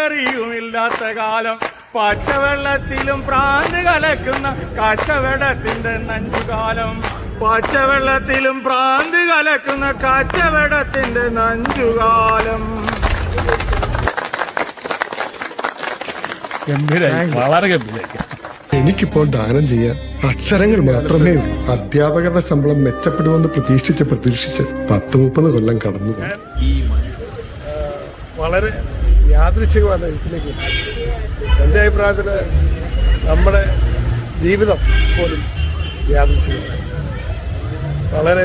തെറിയുമില്ലാത്ത കാലം, പച്ചവെള്ളത്തിലും പ്രാന്ത് കലക്കുന്ന കച്ചവടത്തിന്റെ നഞ്ചുകാലം, പച്ചവെള്ളത്തിലും പ്രാന്ത് കലക്കുന്ന കച്ചവടത്തിന്റെ നഞ്ചുകാലം. വളരെ ഗംഭീരായി. എനിക്കിപ്പോൾ ദാനം ചെയ്യാൻ അക്ഷരങ്ങൾ മാത്രമേ ഉള്ളൂ. അധ്യാപകരുടെ ശമ്പളം മെച്ചപ്പെടുമെന്ന് പ്രതീക്ഷിച്ച് 10-30 കൊല്ലം കടന്നു. വളരെ യാദൃച്ഛികമാണ് എഴുത്തിലേക്ക്. എൻ്റെ അഭിപ്രായത്തിൽ നമ്മുടെ ജീവിതം പോലും യാദൃച്ഛികമാണ്. വളരെ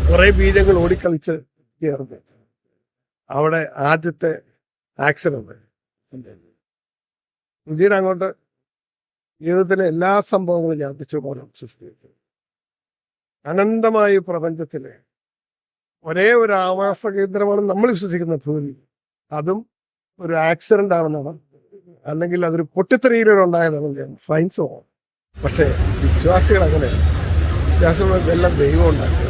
കുറേ ബീജങ്ങൾ ഓടിക്കളിച്ച് കയറുന്നു. അവിടെ ആദ്യത്തെ ആക്സിഡന്റ്, പിന്നീട് അങ്ങോട്ട് ജീവിതത്തിലെ എല്ലാ സംഭവങ്ങളും യാദൃച്ഛിക പോലെ സൃഷ്ടിക്കുന്നു. അനന്തമായ പ്രപഞ്ചത്തിലെ ഒരേ ഒരു ആവാസ കേന്ദ്രമാണ് നമ്മൾ വിശ്വസിക്കുന്ന ഭൂമി. അതും ഒരു ആക്സിഡന്റ് ആണെന്നാണ്, അല്ലെങ്കിൽ അതൊരു പൊട്ടിത്തെറിയിലൂടെ ഉണ്ടായതാണ് ഫൈൻസോ. പക്ഷേ വിശ്വാസികൾ അങ്ങനെയല്ല. വിശ്വാസികൾ ഇതെല്ലാം ദൈവം ഉണ്ടാക്കുക.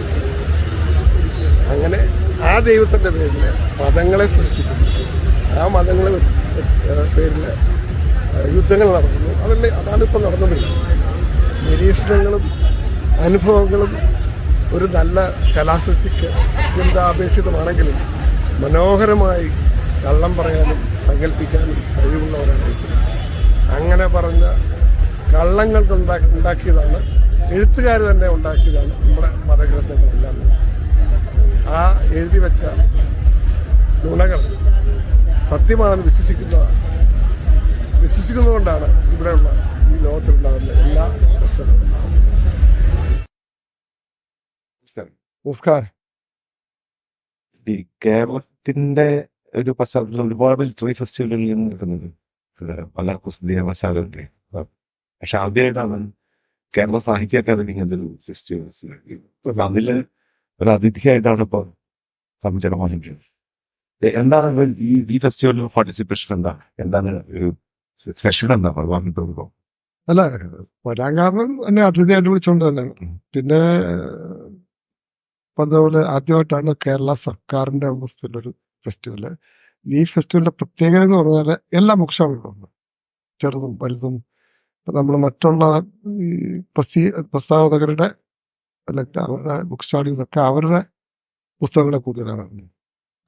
അങ്ങനെ ആ ദൈവത്തിന്റെ പേരിൽ മതങ്ങളെ സൃഷ്ടിക്കുന്നു. ആ മതങ്ങളെ പേരിൽ യുദ്ധങ്ങൾ നടക്കുന്നു. അതാണ് ഇപ്പം നടന്നുകൊണ്ടിരിക്കുന്നത്. നിരീക്ഷണങ്ങളും അനുഭവങ്ങളും ഒരു നല്ല കലാസൃഷ്ടിക്ക് അത്യന്താപേക്ഷിതമാണെങ്കിലും മനോഹരമായി കള്ളം പറയാനും സങ്കല്പിക്കാനും കഴിവുള്ളവരാണ്. അങ്ങനെ പറഞ്ഞ കള്ളങ്ങൾ ഉണ്ടാക്കിയതാണ്, എഴുത്തുകാർ തന്നെ ഉണ്ടാക്കിയതാണ് നമ്മുടെ മതഗ്രന്ഥങ്ങളെല്ലാം. ആ എഴുതി വെച്ച നുണകൾ സത്യമാണെന്ന് വിശ്വസിക്കുന്നതുകൊണ്ടാണ് ഇവിടെയുള്ള ഈ ലോകത്തിലുണ്ടാകുന്ന എല്ലാ പ്രശ്നങ്ങളും. നമസ്കാരം. ഈ കേരളത്തിന്റെ ഒരു പശ്ചാത്തലത്തിൽ ഒരുപാട് ലിറ്റററി ഫെസ്റ്റിവലുകളിൽ നിൽക്കുന്നത് പല കുസ്തിയ മശാലൊക്കെ. പക്ഷെ ആദ്യമായിട്ടാണ് കേരള സാഹിത്യ അക്കാദമി ഒരു ഫെസ്റ്റിവൽ. അതില് ഒരു അതിഥിയായിട്ടാണ് ഇപ്പൊ സംചരണം വന്നിട്ടുള്ളത്. എന്താണ് ഈ ഫെസ്റ്റിവലിൽ പാർട്ടിസിപ്പേഷൻ? എന്താണ് ഒരു സെഷൻ? എന്താണ് വന്നിട്ടുണ്ടോ? അല്ല, വരാൻ കാരണം എന്നെ അതിഥിയായിട്ട് വിളിച്ചുകൊണ്ട് തന്നെയാണ്. പിന്നെ അതുപോലെ ആദ്യമായിട്ടാണ് കേരള സർക്കാരിന്റെ ഒരു ഫെസ്റ്റിവല്. ഈ ഫെസ്റ്റിവലിന്റെ പ്രത്യേകത എന്ന് പറഞ്ഞാൽ എല്ലാ ബുക്ക് ഷോപ്പുകളുണ്ട്, ചെറുതും വലുതും. നമ്മൾ മറ്റുള്ള ഈ പ്രസ്താവകരുടെ അല്ലെങ്കിൽ അവരുടെ ബുക്ക് സ്റ്റാളിലൊക്കെ അവരുടെ പുസ്തകങ്ങളെ കൂടുതലാണ്.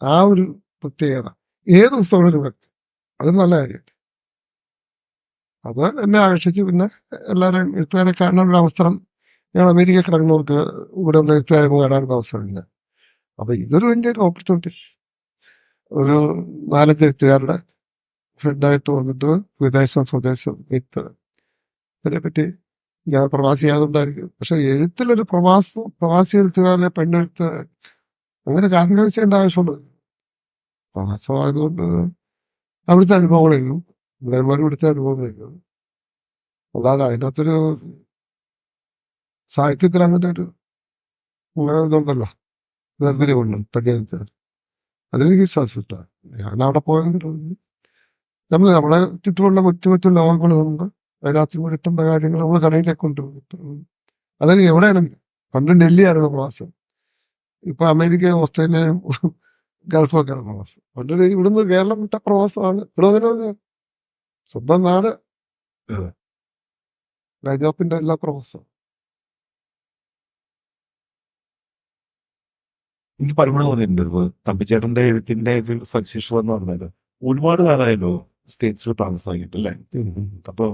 ആ ഒരു പ്രത്യേകത ഏത് പുസ്തകങ്ങളും ഇവിടെ, അതൊരു നല്ല കാര്യം. അത് എന്നെ ആകർഷിച്ചു. പിന്നെ എല്ലാവരെയും എഴുത്തുകാരെ കാണാനുള്ള അവസരം, ഞങ്ങൾ അമേരിക്ക കിടക്കുന്നവർക്ക് ഇവിടെ ഉള്ള എഴുത്തുകാരെ കാണാനുള്ള അവസരമില്ല. അപ്പൊ ഇതൊരു വലിയൊരു ഓപ്പർച്യൂണിറ്റി. ഒരു 4-5 എഴുത്തുകാരുടെ ഹെഡായിട്ട് വന്നിട്ട് വിദേശം സ്വദേശം എഴുത്ത്, ഇതിനെപ്പറ്റി ഞാൻ പ്രവാസി ആയതുകൊണ്ടായിരിക്കും. പക്ഷെ എഴുത്തിലൊരു പ്രവാസി എഴുത്തുകാരനെ പെണ്ണെഴുത്ത് അങ്ങനെ കാരണവശേണ്ട ആവശ്യമുണ്ട്. പ്രവാസമായതുകൊണ്ട് അവിടുത്തെ അനുഭവങ്ങളെഴുതും, ഇവിടുത്തെ അനുഭവങ്ങളെഴുതും. അല്ലാതെ അതിനകത്തൊരു സാഹിത്യത്തിൽ അങ്ങനെ ഒരു ഇതുണ്ടല്ലോ, വേർതിരിവുണ്ട് പെണ്ണെഴുത്തുകാർ. അതിലെനിക്ക് വിശ്വാസമില്ല. ഞാൻ അവിടെ പോയെങ്കിൽ നമ്മളെ ചുറ്റുമുള്ള കൊച്ചു ലോകങ്ങളുണ്ട്, അതിനകത്ത് കിട്ടുന്ന കാര്യങ്ങൾ നമ്മൾ കടയിലേക്ക് കൊണ്ടുപോകും. അതൊക്കെ എവിടെയാണെങ്കിലും. പണ്ട് ഡൽഹി ആയിരുന്നു പ്രവാസം, ഇപ്പൊ അമേരിക്ക, ഓസ്ട്രേലിയ, ഗൾഫൊക്കെയാണ് പ്രവാസം. പണ്ട് ഇവിടുന്ന് കേരളം വിട്ട പ്രവാസമാണ്. ഇവിടെ സ്വന്തം നാട് രാജാപ്പിന്റെ എല്ലാ പ്രവാസവും. എനിക്ക് പലപ്പോഴും തോന്നിയിട്ടുണ്ട് തമ്പിച്ചേട്ടന്റെ എഴുത്തിന്റെ ഒരു സവിശേഷത എന്ന് പറഞ്ഞാല് ഒരുപാട് കാലമായല്ലോ സ്റ്റേറ്റ്സിൽ താമസമാക്കിയിട്ട് അല്ലേ. അപ്പൊ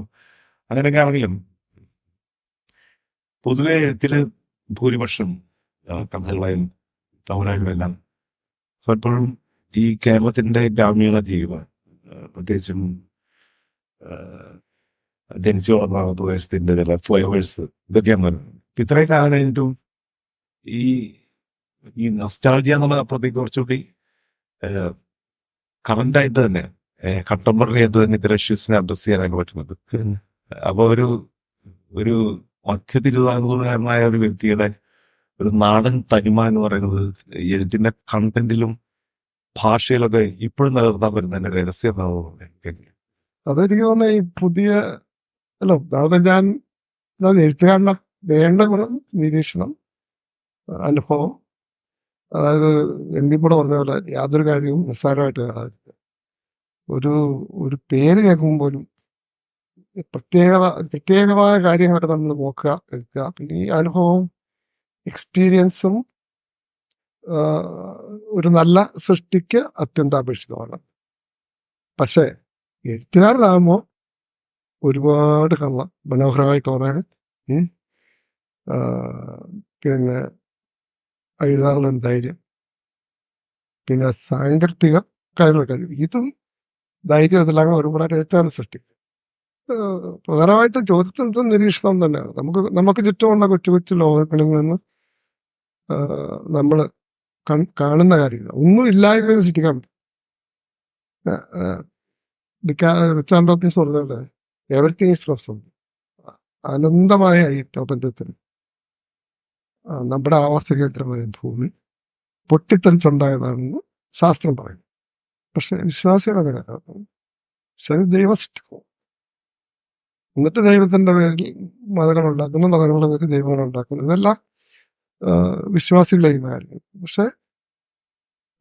അങ്ങനെയൊക്കെ ആണെങ്കിലും പൊതുവെ എഴുത്തില് ഭൂരിപക്ഷം കഥകളായും നോവലായും എല്ലാം പലപ്പോഴും ഈ കേരളത്തിന്റെ ഗ്രാമീണ ജീവിതം, പ്രത്യേകിച്ചും ജനിച്ചു വളർന്ന പ്രദേശത്തിന്റെ ചില ഫ്ലേവേഴ്സ്, ഇതൊക്കെയാണ് വരുന്നത്. ഇത്രയും കാലം കഴിഞ്ഞിട്ടും ഈ നൊസ്റ്റാൾജിയ എന്നുള്ള അപ്പുറത്തേക്ക് കുറച്ചുകൂടി കറണ്ടായിട്ട് തന്നെ കണ്ടംപററി ആയിട്ട് തന്നെ ഇത്തരം ഇഷ്യൂസിനെ അഡ്രസ് ചെയ്യാനായിട്ട് പറ്റുന്നുണ്ട്. അപ്പൊ ഒരു മധ്യ തിരുവിതാംകൂറുകാരനായ ഒരു വ്യക്തിയുടെ ഒരു നാടൻ തനിമ എന്ന് പറയുന്നത് എഴുത്തിന്റെ കണ്ടന്റിലും ഭാഷയിലൊക്കെ ഇപ്പോഴും നിലനിർത്താൻ പറ്റുന്നതിന്റെ രഹസ്യം എന്നാണ് തോന്നുന്നത്. അതെനിക്ക് തോന്നുന്നത് ഈ പുതിയ അതായത് ഞാൻ എഴുത്തുകാരനെ വേണ്ട ഗുണം നിരീക്ഷണം, അനുഭവം. അതായത് എം പി കൂടെ പറഞ്ഞ പോലെ യാതൊരു കാര്യവും നിസ്സാരമായിട്ട് കാണാതിരിക്കുക. ഒരു പേര് കേൾക്കുമ്പോൾ പോലും പ്രത്യേകമായ കാര്യങ്ങളൊക്കെ നമ്മൾ നോക്കുക, എടുക്കുക. പിന്നെ ഈ അനുഭവവും എക്സ്പീരിയൻസും ഒരു നല്ല സൃഷ്ടിക്ക് അത്യന്താപേക്ഷിതമാണ്. പക്ഷെ എഴുത്തുകാരനാകുമ്പോൾ ഒരുപാട് മനോഹരമായിട്ട് പറയാൻ പിന്നെ എഴുതാനുള്ള ധൈര്യം, പിന്നെ സാങ്കല്പിക കഴിവ്, ഇതും ധൈര്യം ഇതെല്ലാം ഒരുപാട് എഴുത്തുകാരൻ സൃഷ്ടിക്കും. പ്രധാനമായിട്ടും ചോദ്യത്തിന് നിരീക്ഷണം തന്നെയാണ്. നമുക്ക് ചുറ്റുമുള്ള കൊച്ചു കൊച്ചു ലോകങ്ങളിൽ നിന്ന് നമ്മൾ കാണുന്ന കാര്യങ്ങൾ ഒന്നും ഇല്ലായ്മ സൃഷ്ടിക്കാൻ പറ്റും. റിച്ചാർഡ് ഡോക്കിൻസ് പറഞ്ഞത് എവറിത്തിങ് ഈസ് പോസിബിൾ. അനന്തമായ ഈ പ്രപഞ്ചത്തിൽ നമ്മുടെ ആവാസകേന്ദ്രമായ ഭൂമി പൊട്ടിത്തെറിച്ചുണ്ടായതാണെന്ന് ശാസ്ത്രം പറയുന്നു. പക്ഷെ വിശ്വാസികളെ ശരി ദൈവം സൃഷ്ടിക്കും. എന്നിട്ട് ദൈവത്തിന്റെ പേരിൽ മതങ്ങളുണ്ടാക്കുന്നു, മതങ്ങളുടെ പേരിൽ ദൈവങ്ങളുണ്ടാക്കുന്നു. ഇതെല്ലാം വിശ്വാസികൾ ചെയ്യുന്ന കാര്യങ്ങൾ. പക്ഷെ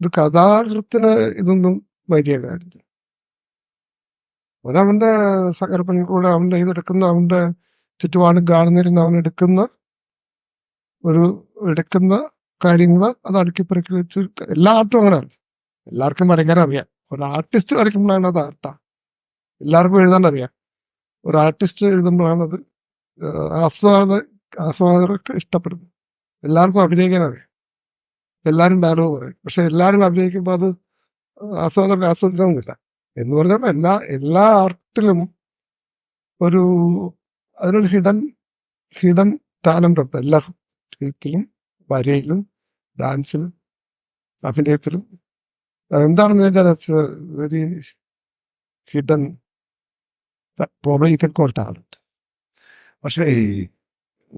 ഒരു കഥാകൃത്തിന് ഇതൊന്നും വലിയ കാര്യമില്ല. അവനവന്റെ സങ്കല്പങ്ങളിലൂടെ അവന്റെ ഇതെടുക്കുന്ന, അവന്റെ ചുറ്റുപാടും കാണുന്നിരുന്ന അവൻ എടുക്കുന്ന കാര്യങ്ങൾ അത് അടുക്കിപ്പറക്കി വെച്ച് എല്ലാ ആർട്ടും അങ്ങനെയാണ്. എല്ലാവർക്കും വരയ്ക്കാൻ അറിയാം. ഒരു ആർട്ടിസ്റ്റ് വരയ്ക്കുമ്പോഴാണ് അത് ആർട്ടാ. എല്ലാവർക്കും എഴുതാൻ അറിയാം. ഒരു ആർട്ടിസ്റ്റ് എഴുതുമ്പോഴാണ് അത് ആസ്വാദകർക്ക് ഇഷ്ടപ്പെടുന്നത്. എല്ലാവർക്കും അഭിനയിക്കാൻ അറിയാം. എല്ലാവരും ഡയലോഗ് പറയും. പക്ഷെ എല്ലാവരും അഭിനയിക്കുമ്പോൾ അത് ആസ്വാദകർക്ക് ആസ്വദിക്കണമെന്നില്ല. എന്ന് പറഞ്ഞാൽ എല്ലാ ആർട്ടിലും അതിനൊരു ഹിഡൻ ടാലന്റ് ഉണ്ട്. എല്ലാവർക്കും എഴുത്തിലും വരയിലും ഡാൻസിലും അഭിനയത്തിലും. എന്താണെന്ന് വെച്ചാൽ very hidden problem you can call talent. പക്ഷേ ഈ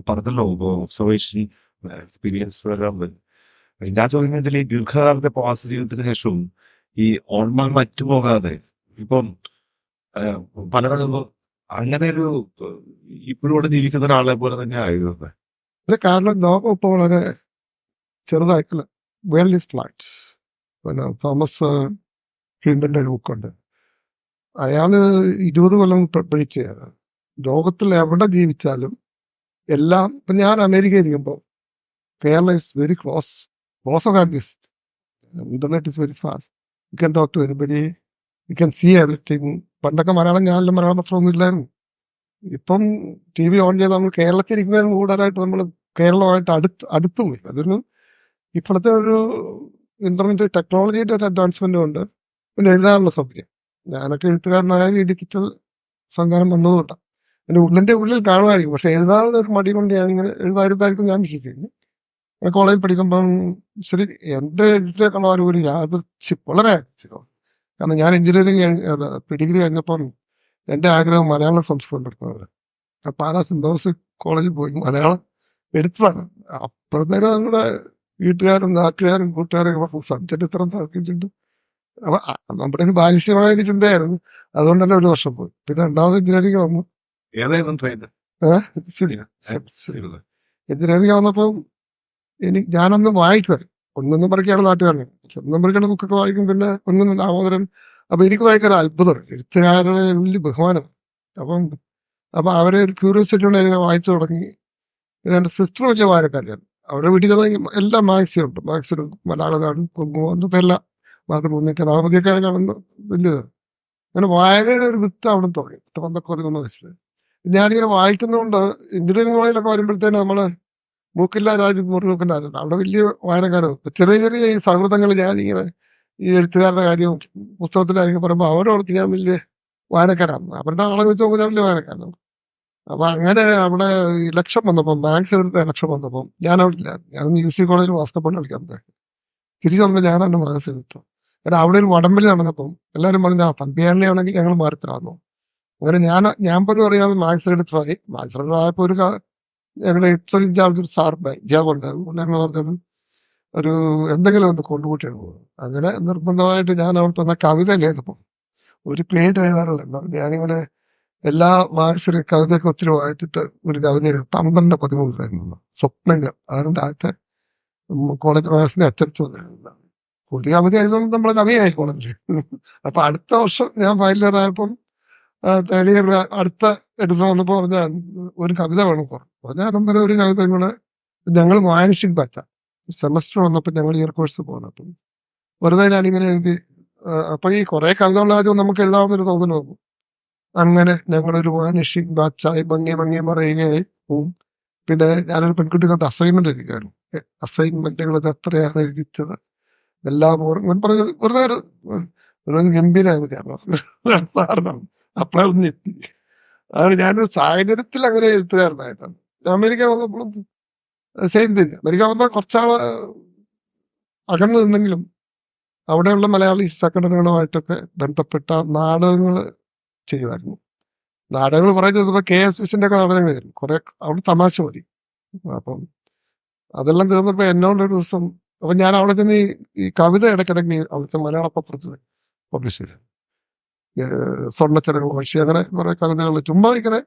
പറഞ്ഞല്ലോ ഒബ്സർവേഷൻ എക്സ്പീരിയൻസ് ഞാൻ ചോദിക്കുന്നത് ഈ ദീർഘകാലത്തെ പ്രവാസ ജീവിതത്തിന് ശേഷവും ഈ ഓർമ്മകൾ മറ്റുപോകാതെ ഇപ്പം പലരും അങ്ങനെ ഒരു ഇപ്പോഴും ഇവിടെ ജീവിക്കുന്ന ഒരാളെ പോലെ തന്നെ ആയിരുന്നത്. കാരണം ലോകം ഇപ്പോൾ വളരെ ചെറുതായിട്ടില്ല. World is flat. പിന്നെ തോമസ് ഫ്രീഡന്റെ ഒരു ബുക്കുണ്ട്. അയാള് 20 കൊല്ലം പഠിച്ചതാണ്. ലോകത്തിൽ എവിടെ ജീവിച്ചാലും എല്ലാം. ഇപ്പൊ ഞാൻ അമേരിക്കയിൽ ഇരിക്കുമ്പോൾ Kerala is very close of have this. Internet is very fast. You can talk to anybody, you can see everything. പണ്ടൊക്കെ മലയാളം ഞാനിലും മലയാളം പത്രമൊന്നും ഇല്ലായിരുന്നു. ഇപ്പം TV ഓൺ ചെയ്ത് നമ്മൾ കേരളത്തിലിരിക്കുന്നതിന് കൂടുതലായിട്ട് നമ്മൾ കേരളമായിട്ട് അടുത്തുമില്ല. അതൊരു ഇപ്പോഴത്തെ ഒരു ഇന്റർനെറ്റ് ടെക്നോളജിയുടെ ഒരു അഡ്വാൻസ്മെന്റും ഉണ്ട്. പിന്നെ എഴുതാനുള്ള സൗകര്യം. ഞാനൊക്കെ എഴുത്തുകാരനായത് ഈ ഡിജിറ്റൽ സംവിധാനം വന്നതുകൊണ്ടാണ്. എൻ്റെ ഉള്ളിൽ കാണുമായിരിക്കും. പക്ഷെ എഴുതാനുള്ള ഒരു മടി കൊണ്ട് ഞാനിങ്ങനെ എഴുതായിരുന്നായിരിക്കും ഞാൻ വിശ്വസിക്കുന്നു. ഞാൻ കോളേജിൽ പഠിക്കുമ്പം ശരി എൻ്റെ എഴുത്തിലേക്കുള്ള ഒരു യാദൃച്ഛികം വളരെ ആഗ്രഹിച്ചു. കാരണം ഞാൻ എഞ്ചിനീയറിംഗ് ഡിഗ്രി കഴിഞ്ഞപ്പം എൻ്റെ ആഗ്രഹം മലയാളം സംസ്കൃതം എടുക്കുന്നത്. അപ്പം ആ സിന്തോസ് കോളേജിൽ പോയി മലയാളം എടുത്തതാണ്. അപ്പോഴത്തേനും നമ്മുടെ വീട്ടുകാരും നാട്ടുകാരും കൂട്ടുകാരും സബ്ജക്റ്റ് ഇത്ര താല്പര്യമുണ്ട്. അപ്പൊ നമ്മുടെ ഒരു ബാലിശ്യമായ ഒരു ചിന്തയായിരുന്നു. അതുകൊണ്ട് തന്നെ 1 വർഷം പോയി. പിന്നെ 2ാമത് എഞ്ചിനീയറിംഗ് വന്നു. എഞ്ചിനീയറിംഗ് വന്നപ്പം ഞാനൊന്ന് വായിക്കുമായിരുന്നു. ഒന്നൊന്നും പറയ്ക്കാണ് നാട്ടുകാരനെ. ഒന്നും പറയ്ക്കുന്ന ബുക്കൊക്കെ വായിക്കും. പിന്നെ ഒന്നും ദാമോദരൻ. അപ്പൊ എനിക്ക് ഭയങ്കര അത്ഭുതമാണ്. എഴുത്തുകാരുടെ വലിയ ബഹുമാനം. അപ്പൊ അവരെ ഒരു ക്യൂരിയോസിറ്റി കൊണ്ട് ഞാൻ വായിച്ചു തുടങ്ങി. പിന്നെ എൻ്റെ സിസ്റ്റർ വലിയ വായനക്കാരിയാണ്. അവരുടെ വീട്ടിൽ ചെന്ന എല്ലാ മാക്സിയും ഉണ്ട്. മാക്സിലും മലയാളനാടും കുങ്കുമം അന്നത്തെ എല്ലാ മാതൃഭൂമിയൊക്കെ നാമതിയൊക്കെ കാണുന്ന വലിയത്. അങ്ങനെ വായനയുടെ ഒരു വിത്ത് അവിടെ തുടങ്ങി. 12-13 വയസ്സിൽ ഞാനിങ്ങനെ വായിക്കുന്നതുകൊണ്ട് എഞ്ചിനീയറിംഗ് കോളേജിലൊക്കെ വരുമ്പോഴത്തേന് നമ്മള് മൂക്കില്ല രാജ്യം മുറിവെക്കേണ്ട ആരുണ്ട്. അവിടെ വലിയ വായനക്കാരും ചെറിയ ഈ സൗഹൃദങ്ങൾ ഞാനിങ്ങനെ ഈ എഴുത്തുകാരുടെ കാര്യവും പുസ്തകത്തിൻ്റെ കാര്യങ്ങൾ പറയുമ്പോൾ അവരോടത്ത് ഞാൻ വലിയ വായനക്കാരാണ്. അവരുടെ ആളെ വെച്ച് നോക്കുമ്പോൾ ഞാൻ വലിയ വായനക്കാരാണ്. അപ്പൊ അങ്ങനെ അവിടെ ഇലക്ഷൻ വന്നപ്പം, മാത്സ് എടുത്ത ഇലക്ഷൻ വന്നപ്പം ഞാൻ അവിടെ ഇല്ല. ഞാനൊന്ന് UC കോളേജിൽ വാസ്തവം കളിക്കാൻ പോയി. തിരിച്ചു വന്നപ്പോൾ ഞാൻ എൻ്റെ മനസ്സിൽ കിട്ടും. കാരണം അവിടെ ഒരു വടംവലി നടന്നപ്പം എല്ലാവരും പറഞ്ഞു തമ്പിയാണെയാണെങ്കിൽ ഞങ്ങൾ മാറിത്തരാന്നു. അങ്ങനെ ഞാൻ പോലും അറിയാതെ മാത്സ് എടുത്തായി. മാത്സ് എടുത്തായപ്പോൾ ഞങ്ങളുടെ എഡിറ്റർ ഇൻചാർജ് ഒരു സാറുണ്ടായി, ജാബുണ്ടായിരുന്നു. ഞങ്ങൾ പറഞ്ഞു ഒരു എന്തെങ്കിലും ഒന്ന് കൊണ്ടുകൂട്ടിയാണ് പോകുന്നത്. അങ്ങനെ നിർബന്ധമായിട്ട് ഞാൻ അവിടെ തന്ന കവിത എഴുതപ്പോൾ ഒരു പേജ് എഴുതാറില്ല. ഞാനിങ്ങനെ എല്ലാ മാത്സിലും കവിതയൊക്കെ ഒത്തിരി വായിച്ചിട്ട് ഒരു കവിത എഴുതി 12-13 സ്വപ്നങ്ങൾ. അതാണ് ആദ്യത്തെ കോളേജ് മാത്സിനെ അച്ചടിച്ചു വന്നിരുന്നത്. ഒരു കവിത എഴുതുമ്പോൾ നമ്മൾ കവിയായി കോളേജിൽ. അപ്പൊ അടുത്ത വർഷം ഞാൻ ഫൈനൽ ഇയർ ആയപ്പം തേർഡ് ഇയർ അടുത്ത എഡിറ്റർ വന്നപ്പോ പറഞ്ഞാൽ ഒരു കവിത വേണം പറഞ്ഞു. ഞാൻ അന്നേരം ഒരു കവിത കൂടെ ഞങ്ങൾ വാനിഷിംഗ് ബാച്ച സെമസ്റ്റർ വന്നപ്പോൾ ഞങ്ങൾ ഇയർ കോഴ്സ് പോകണം. അപ്പം വെറുതെ ഞാനിങ്ങനെ എഴുതി. അപ്പൊ ഈ കുറെ കവിതകളുടെ കാര്യം നമുക്ക് എഴുതാവുന്നൊരു തോന്നൽ വന്നു. അങ്ങനെ ഞങ്ങളൊരു വാനിഷിംഗ് ബാച്ചായി ഭംഗി പറയുകയായി പോവും. പിന്നെ ഞാനൊരു പെൺകുട്ടികളുടെ അസൈൻമെന്റ് എഴുതിക്കായിരുന്നു. അസൈൻമെന്റുകൾ എത്രയാണ് എഴുതിച്ചത് എല്ലാം പറഞ്ഞ വെറുതെ ഒരു ഗംഭീര കവിതയാണ്. സാറിനാണ് അപ്പോഴേ ഒന്ന് എത്തി. അതാണ് ഞാനൊരു സാഹചര്യത്തിൽ അങ്ങനെ എഴുത്തുകാരനായതാണ്. അമേരിക്ക വന്നപ്പോഴും സെയിം തിങ്. അമേരിക്ക വന്നാൽ കുറച്ചാള് അകന്നു നിന്നെങ്കിലും അവിടെയുള്ള മലയാളി സംഘടനകളുമായിട്ടൊക്കെ ബന്ധപ്പെട്ട നാടകങ്ങൾ ചെയ്യുമായിരുന്നു. നാടകങ്ങൾ പറയുന്നത് ഇപ്പൊ KSSന്റെ ഒക്കെ നാടകങ്ങളായിരുന്നു. കുറെ അവിടെ തമാശ മതി. അപ്പം അതെല്ലാം തീർന്നപ്പോ എന്നോടൊരു ദിവസം അപ്പൊ ഞാൻ അവിടെ ചെന്ന് ഈ കവിത ഇടയ്ക്കിടയ്ക്ക് അവിടുത്തെ മലയാള പത്രത്തിൽ പബ്ലിഷ് ചെയ്തു. സ്വർണ്ണച്ചരകൾ പക്ഷി അങ്ങനെ കുറെ കവിതകൾ ചുമ്മാ ഇങ്ങനെ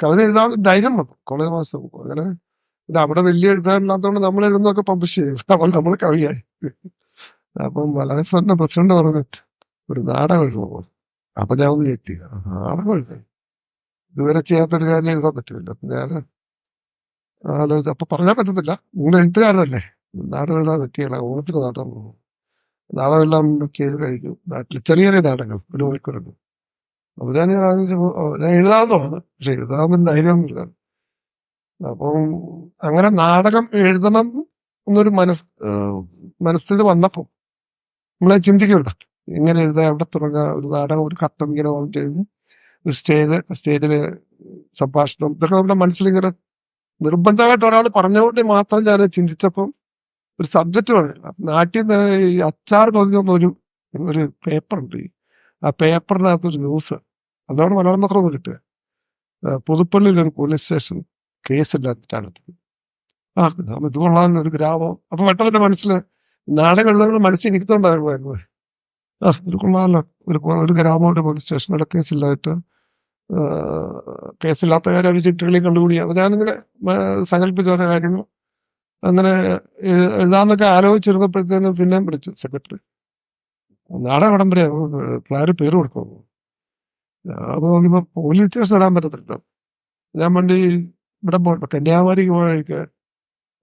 കവിത എഴുതാൻ ധൈര്യം വന്നു കോളേജ് മാസം. അങ്ങനെ പിന്നെ അവിടെ വലിയ എഴുതാനില്ലാത്തതുകൊണ്ട് നമ്മൾ എഴുതുന്നതൊക്കെ പബ്ലിഷ് ചെയ്യും. അപ്പോൾ നമ്മൾ കവിയായി. അപ്പം മലയാള പ്രസിഡന്റ് പറഞ്ഞു ഒരു നാടകം എഴുതുമോ. അപ്പൊ ഞാൻ ഒന്ന് ഞെട്ടി. നാടകം എഴുതാൻ ഇതുവരെ ചെയ്യാത്തൊരു കാര്യം എഴുതാൻ പറ്റില്ല. അപ്പൊ ഞാൻ ആലോചിച്ചു. അപ്പൊ പറഞ്ഞാൽ പറ്റത്തില്ല, നിങ്ങൾ എഴുത്തുകാരനല്ലേ, നാടകം എഴുതാൻ പറ്റിയല്ല. ഓണത്തിന് നാടകം പോകും. നാടകമെല്ലാം ചെയ്ത് കഴിഞ്ഞു. നാട്ടിൽ ചെറിയ ചെറിയ നാടകങ്ങൾ ഒരു മണിക്കൂറുണ്ട്. അപ്പൊ ഞാൻ ആലോചിച്ചപ്പോ ഞാൻ എഴുതാമെന്നാണ്, പക്ഷെ എഴുതാമെന്ന് ധൈര്യമൊന്നുമില്ല. അപ്പം അങ്ങനെ നാടകം എഴുതണം എന്നൊരു മനസ്ഥിതി വന്നപ്പോ നമ്മളെ ചിന്തിക്കുന്നുണ്ട് എങ്ങനെ എഴുതാ, എവിടെ തുടങ്ങാം. ഒരു നാടകം, ഒരു കർട്ടൻ ഇങ്ങനെ വന്നിട്ട് എഴുതും, ഒരു സ്റ്റേജില് സംഭാഷണം, ഇതൊക്കെ നമ്മുടെ മനസ്സിലിങ്ങനെ നിർബന്ധമായിട്ട് ഒരാൾ പറഞ്ഞുകൊണ്ട് മാത്രം ഞാൻ ചിന്തിച്ചപ്പം ഒരു സബ്ജക്റ്റ് പറഞ്ഞു. നാട്ടിൽ നിന്ന് ഈ അച്ചാർ തോന്നുന്ന ഒരു പേപ്പറുണ്ട്. ആ പേപ്പറിനകത്ത് ഒരു ന്യൂസ്, അതോടെ മലയാളം പത്രം കിട്ടുക. പുതുപ്പള്ളിയിൽ ഒരു പോലീസ് സ്റ്റേഷൻ കേസില്ലാത്തിട്ടാണ് ഇത് കൊള്ളാൻ ഒരു ഗ്രാമം. അപ്പൊ പെട്ടെന്ന് മനസ്സിൽ നാടകം എഴുതുന്നത് മനസ്സിൽ എനിക്കുണ്ടായിരുന്നു. ഇത് കൊള്ളാമല്ലോ, ഒരു ഗ്രാമം, ഒരു പോലീസ് സ്റ്റേഷനിലെ കേസില്ലായിട്ട് കേസില്ലാത്ത കാര്യം ഒരു ചിട്ടുകളിൽ കണ്ടുകൂടി. അപ്പൊ ഞാനിങ്ങനെ സങ്കല്പിച്ച ഓരോ കാര്യങ്ങൾ അങ്ങനെ എഴുതാന്നൊക്കെ ആലോചിച്ചിരുന്നപ്പോഴത്തേനും പിന്നെ വിളിച്ചു സെക്രട്ടറി, നാടകം ഇടം വരെ പിള്ളേർ പേര് കൊടുക്കുമോ. അപ്പൊ നോക്കിയപ്പോ പോലീസ് സ്റ്റേഷൻ ഇടാൻ പറ്റത്തില്ല. ഞാൻ വേണ്ടി ഇവിടെ പോയപ്പോ കന്യാകുമാരിക്ക് പോയ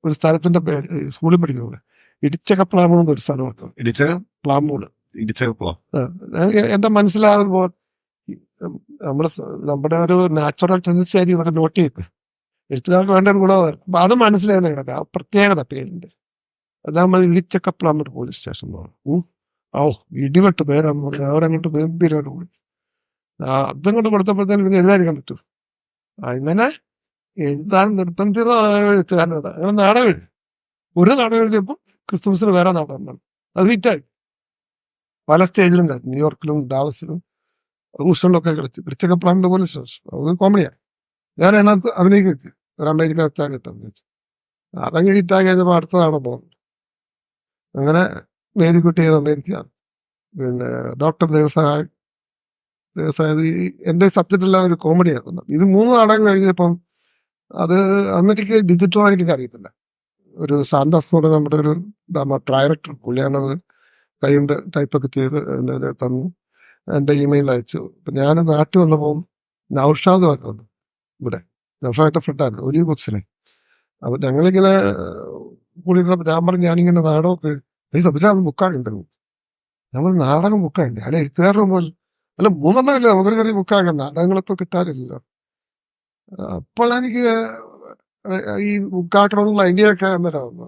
ഒരു സ്ഥലത്തിന്റെ പേര് സ്കൂളിൽ പഠിക്കുമ്പോൾ ഇടിച്ചക പ്ലാമൂൾ എന്നൊരു സ്ഥലമുണ്ട്. പ്ലാമൂള് എന്റെ മനസ്സിലാകുമ്പോൾ നമ്മുടെ ഒരു നാച്ചുറൽ ടെൻഡൻസി ആയിരിക്കും ഇതൊക്കെ നോട്ട് ചെയ്ത് എഴുത്തുകാർക്ക് വേണ്ട ഒരു ഗുണമാണ്. അപ്പൊ അത് മനസ്സിലാകുന്ന കിടക്കുക ആ പ്രത്യേകത പേരിന്റെ. അത് നമ്മൾ ഇടിച്ചക്കപ്ലാമൂർ പോലീസ് സ്റ്റേഷൻ ഇടിവെട്ട് പേരാന്ന് പറഞ്ഞാൽ അവരങ്ങോട്ട് ഗംഭീരമായിട്ട് പോയി. അതങ്ങോട്ട് കൊടുത്തപ്പോഴത്തേനും പിന്നെ എഴുതാതിരിക്കാൻ പറ്റും. അങ്ങനെ എഴുതാൻ നിർബന്ധിത എഴുത്തുകാരനോട് അങ്ങനെ നാടകം എഴുതി. ഒരു നാടകം എഴുതിയപ്പോൾ ക്രിസ്തുമസിന് വേറെ നാടകം ഉണ്ടാവും. അത് ഹിറ്റായി. പല സ്റ്റേജിലും കളിച്ചു, ന്യൂയോർക്കിലും ഡാളസിലും ഹൂസ്റ്റണിലൊക്കെ കളിച്ചു. ഇടിച്ചക്കപ്ലാമൂർ പോലീസ് സ്റ്റേഷൻ അത് കോമഡിയാണ്. ഞാൻ അതിനകത്ത് അഭിനയിക്കും, ഒരു അമേരിക്കൻ വെച്ചാൽ കിട്ടാൻ വെച്ചു. അതങ്ങ് ഹിറ്റായി കഴിഞ്ഞപ്പോൾ അടുത്തതാണ് പോകുന്നത്. അങ്ങനെ മേരിക്കുട്ടി അമേരിക്ക, പിന്നെ ഡോക്ടർ ദേവസായ എന്റെ സബ്ജക്റ്റെല്ലാം ഒരു കോമഡിയായിരുന്നു. ഇത് 3 നാടകം എഴുതിയപ്പം അത് അന്നെനിക്ക് ഡിജിറ്റലായിട്ട് എനിക്ക് അറിയത്തില്ല. ഒരു സാന്താസോടെ നമ്മുടെ ഒരു ഡയറക്ടർ, പുള്ളിയാണത് കൈകൊണ്ട് ടൈപ്പൊക്കെ ചെയ്ത് എന്നെ തന്നു, എന്റെ ഇമെയിൽ അയച്ചു. അപ്പൊ ഞാൻ നാട്ടിൽ വന്നപ്പോൾ നൗഷാദ് വന്നു ഇവിടെ. നൗഷാദിന്റെ ഫ്രണ്ടായിരുന്നു ഒരു ബുക്സിനെ. അപ്പൊ ഞങ്ങളിങ്ങനെ കൂടി ഞാൻ പറഞ്ഞു ഞാനിങ്ങനെ നാടകമൊക്കെ അത് ബുക്കാക്കുണ്ടായിരുന്നു. നമ്മൾ നാടകം ബുക്കാക്കി ഞാൻ എഴുത്തുകാരുടെ പോലെ അല്ല 3 ഇല്ല, നമുക്കൊരു ചെറിയ ബുക്കാക്കാം, നാടകങ്ങളിപ്പോ കിട്ടാറില്ലല്ലോ. അപ്പോൾ എനിക്ക് ഈ ബുക്കാക്കണമെന്നുള്ള ഐഡിയ ഒക്കെ അന്നേരം വന്നു.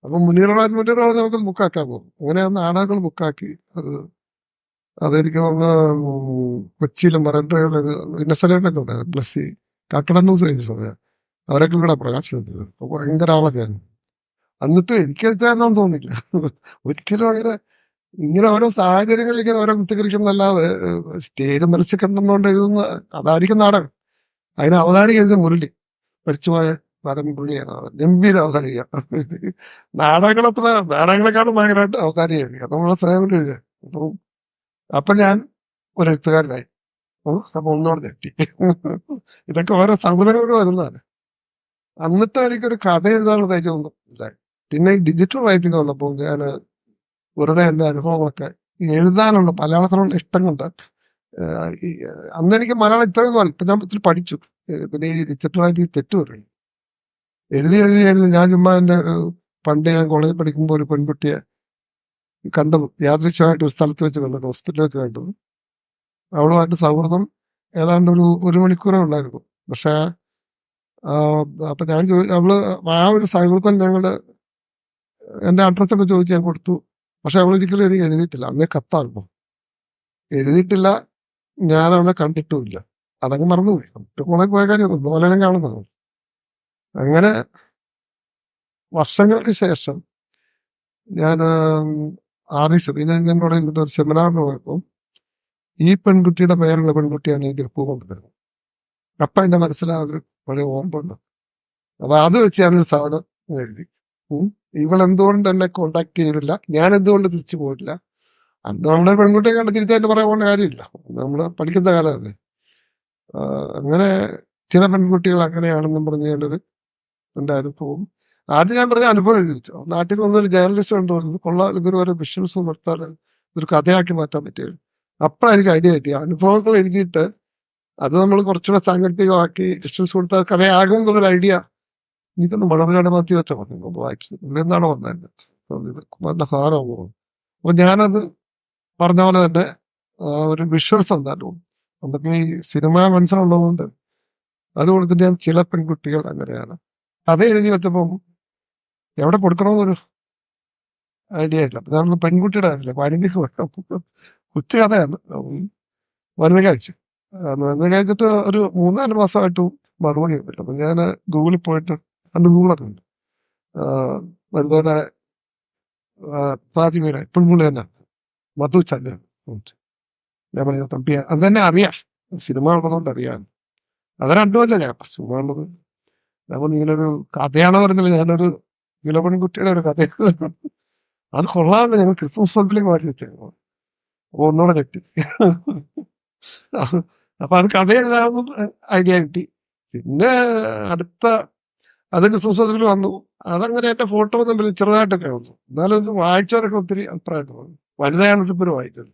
അപ്പൊ മുനീർ നമുക്ക് ബുക്കാക്കാൻ പോകും. അങ്ങനെ ആ നാടകങ്ങൾ ബുക്കാക്കി. അതെനിക്ക് വന്ന് കൊച്ചിയിലും മറണ്ടൊരു ഇന്നസലേറ്റൊക്കെ ഉണ്ടായിരുന്നു, ബ്ലസ്സി കാക്കട ന്യൂസ് കഴിഞ്ഞ സമയം അവരൊക്കെ ഇവിടെ പ്രകാശനം ചെയ്തത്. അപ്പൊ ഭയങ്കര ആളൊക്കെയാണ്. എന്നിട്ട് എനിക്ക് എഴുത്താനൊന്നും തോന്നില്ല ഒരിക്കലും. അങ്ങനെ ഇങ്ങനെ ഓരോ സാഹചര്യങ്ങളിൽ ഇങ്ങനെ ഓരോ കുത്തിക്കരിക്കുന്നല്ലാതെ സ്റ്റേജ് മനസ്സിൽ കണ്ടെന്നുകൊണ്ട് എഴുതുന്ന അതായിരിക്കും നാടകം. അതിന് അവതാരിക എഴുതിയ മുരളി, മരിച്ചുപോയ നടൻ മുരളിയാണ്. ഗംഭീര അവതാരിക. നാടകങ്ങളെക്കാളും ഭയങ്കരമായിട്ട് അവതാരിക എഴുതി. അത് നമ്മളെ സ്നേഹം കൊണ്ട് എഴുതിയ. അപ്പൊ ഞാൻ ഒരു എഴുത്തുകാരനായി. അപ്പൊ ഒന്നുകൂടെ ഞെട്ടി. ഇതൊക്കെ ഓരോ സൗകര്യങ്ങളോട് വരുന്നതാണ്. എന്നിട്ട് എനിക്കൊരു കഥ എഴുതാനുള്ള ധൈര്യം ഒന്നും ഇല്ലായി. പിന്നെ ഈ ഡിജിറ്റൽ റൈറ്റിംഗ് വന്നപ്പോൾ ഞാൻ വെറുതെ എൻ്റെ അനുഭവങ്ങളൊക്കെ എഴുതാനുള്ള മലയാളത്തിലുള്ള ഇഷ്ടം കൊണ്ട് അന്ന് എനിക്ക് മലയാളം ഇത്രയൊന്നും ഇപ്പം ഞാൻ ഇത്തിരി പഠിച്ചു. പിന്നെ ഈ ഡിജിറ്റലായിട്ട് തെറ്റ് പറയും എഴുതി ഞാൻ ചുമ്മാ എൻ്റെ പണ്ട് ഞാൻ കോളേജിൽ പഠിക്കുമ്പോൾ ഒരു പെൺകുട്ടിയെ കണ്ടത് യാദൃശ്യമായിട്ട് ഒരു സ്ഥലത്ത് വെച്ച് കണ്ടത്, ഹോസ്പിറ്റലിൽ വെച്ച് കണ്ടത്. അവളുമായിട്ട് സൗഹൃദം ഏതാണ്ട് ഒരു മണിക്കൂറേ ഉണ്ടായിരുന്നു. പക്ഷേ അപ്പൊ ഞാൻ അവള് ആ ഒരു സൗഹൃദം ഞങ്ങള് എൻ്റെ അഡ്രസ്സൊക്കെ ചോദിച്ച് ഞാൻ കൊടുത്തു. പക്ഷെ അവളൊരിക്കലും എനിക്ക് എഴുതിയിട്ടില്ല. അന്നേ കത്താകുമ്പോ എഴുതിയിട്ടില്ല, ഞാൻ അവളെ കണ്ടിട്ടുമില്ല. അതങ്ങ് മറന്നുപോയി. കോളേജ് പോയ കാര്യം പോലെ കാണുന്നത്. അങ്ങനെ വർഷങ്ങൾക്ക് ശേഷം ഞാൻ ഞാൻ പറയുന്നത് ഒരു സെമിനാറിന് പോയപ്പോൾ ഈ പെൺകുട്ടിയുടെ പേരുള്ള പെൺകുട്ടിയാണ് എനിക്ക് പൂ കൊണ്ടുവരുന്നത്. അപ്പൊ എന്റെ മനസ്സിലാവുന്ന പഴയ ഓർമ്മയുണ്ട്. അപ്പൊ അത് വെച്ച് ഞാനൊരു സാധനം എഴുതി. ഇവളെന്തുകൊണ്ട് എന്നെ കോണ്ടാക്ട് ചെയ്തില്ല, ഞാൻ എന്തുകൊണ്ട് തിരിച്ചു പോയിട്ടില്ല. അന്ന് നമ്മുടെ പെൺകുട്ടിയെ കണ്ട് തിരിച്ചായിട്ട് പറയാൻ പോകേണ്ട കാര്യമില്ല, നമ്മള് പഠിക്കുന്ന കാലമല്ലേ. അങ്ങനെ ചില പെൺകുട്ടികൾ അങ്ങനെയാണെന്നും പറഞ്ഞ എൻ്റെ അനുഭവം. ആദ്യം ഞാൻ പറഞ്ഞ അനുഭവം എഴുതി വെച്ചു. നാട്ടിൽ വന്നൊരു ജേർണലിസ്റ്റ് കൊണ്ടുവന്നത് കൊള്ളാം, ഇതൊരു ഓരോ വിഷ്വൽസ് നിർത്താൻ ഒരു കഥയാക്കി മാറ്റാൻ പറ്റിയത്. അപ്പൊ എനിക്ക് ഐഡിയ കിട്ടി. അനുഭവങ്ങൾ എഴുതിയിട്ട് അത് നമ്മൾ കുറച്ചുകൂടെ സാങ്കല്പികമാക്കി വിഷ്വൽസ് കൊടുത്താൽ കഥയാകും എന്നുള്ളൊരു ഐഡിയ എനിക്കൊന്ന് മഴമലയാള മാറ്റി വെച്ചാൽ മതി. ഒന്ന് വായിച്ചത് എന്താണ് വന്നത്, ഇത് നല്ല സാധനമാകുമോ. അപ്പൊ ഞാനത് പറഞ്ഞ പോലെ തന്നെ ഒരു വിഷ്വൽസ് എന്തായാലും നമുക്ക് ഈ സിനിമ മനസ്സിലുള്ളതുകൊണ്ട് അത് കൊടുത്തിട്ട് ഞാൻ ചില പെൺകുട്ടികൾ അങ്ങനെയാണ് കഥ എഴുതി വെച്ചപ്പം എവിടെ കൊടുക്കണമെന്നൊരു ഐഡിയ ഇല്ല. അതാണ് പെൺകുട്ടിയുടെ കാര്യമില്ല, വനിതയ്ക്ക് കൊച്ചു കഥയാണ്. വനിത കഴിച്ചു കഴിച്ചിട്ട് ഒരു 3-4 മാസമായിട്ടും മറുപടി വന്നില്ല. അപ്പൊ ഞാൻ ഗൂഗിളിൽ പോയിട്ട് അന്ന് ഗൂഗിളൊക്കെ ഉണ്ട്, വനിതയുടെ പ്രാതിമേര ഇപ്പോഴും പുള്ളി തന്നെ മധു ചല്ല. ഞാൻ പറഞ്ഞ തമ്പി അത് തന്നെ അറിയാം, സിനിമ ഉള്ളതുകൊണ്ട് അറിയാം. അത് രണ്ടുമല്ല ഞാൻ സിനിമ ഉള്ളത്. അപ്പോൾ ഇങ്ങനൊരു കഥയാണോ പറഞ്ഞില്ല, ഞാനൊരു ഇളപെൺകുട്ടിയുടെ ഒരു കഥ അത് കൊള്ളാമല്ലോ, ഞങ്ങൾ ക്രിസ്മസ് ഫണ്ടിലേക്ക് മാറ്റി വെച്ചേക്കോ. അപ്പൊ ഒന്നുകൂടെ ഞെട്ടി. അപ്പൊ അത് കഥ എഴുതാമെന്ന് ഐഡിയ കിട്ടി. പിന്നെ അടുത്ത അത് ക്രിസ്മസ് ഫണ്ടിൽ വന്നു. അതങ്ങനെ എന്റെ ഫോട്ടോ തമ്മിൽ ചെറുതായിട്ടൊക്കെ വന്നു. എന്നാലും ഒന്ന് വായിച്ചവരൊക്കെ ഒത്തിരി അഭിപ്രായം തോന്നി. വനിതയാണ് ഇപ്പൊ വായിച്ചത്.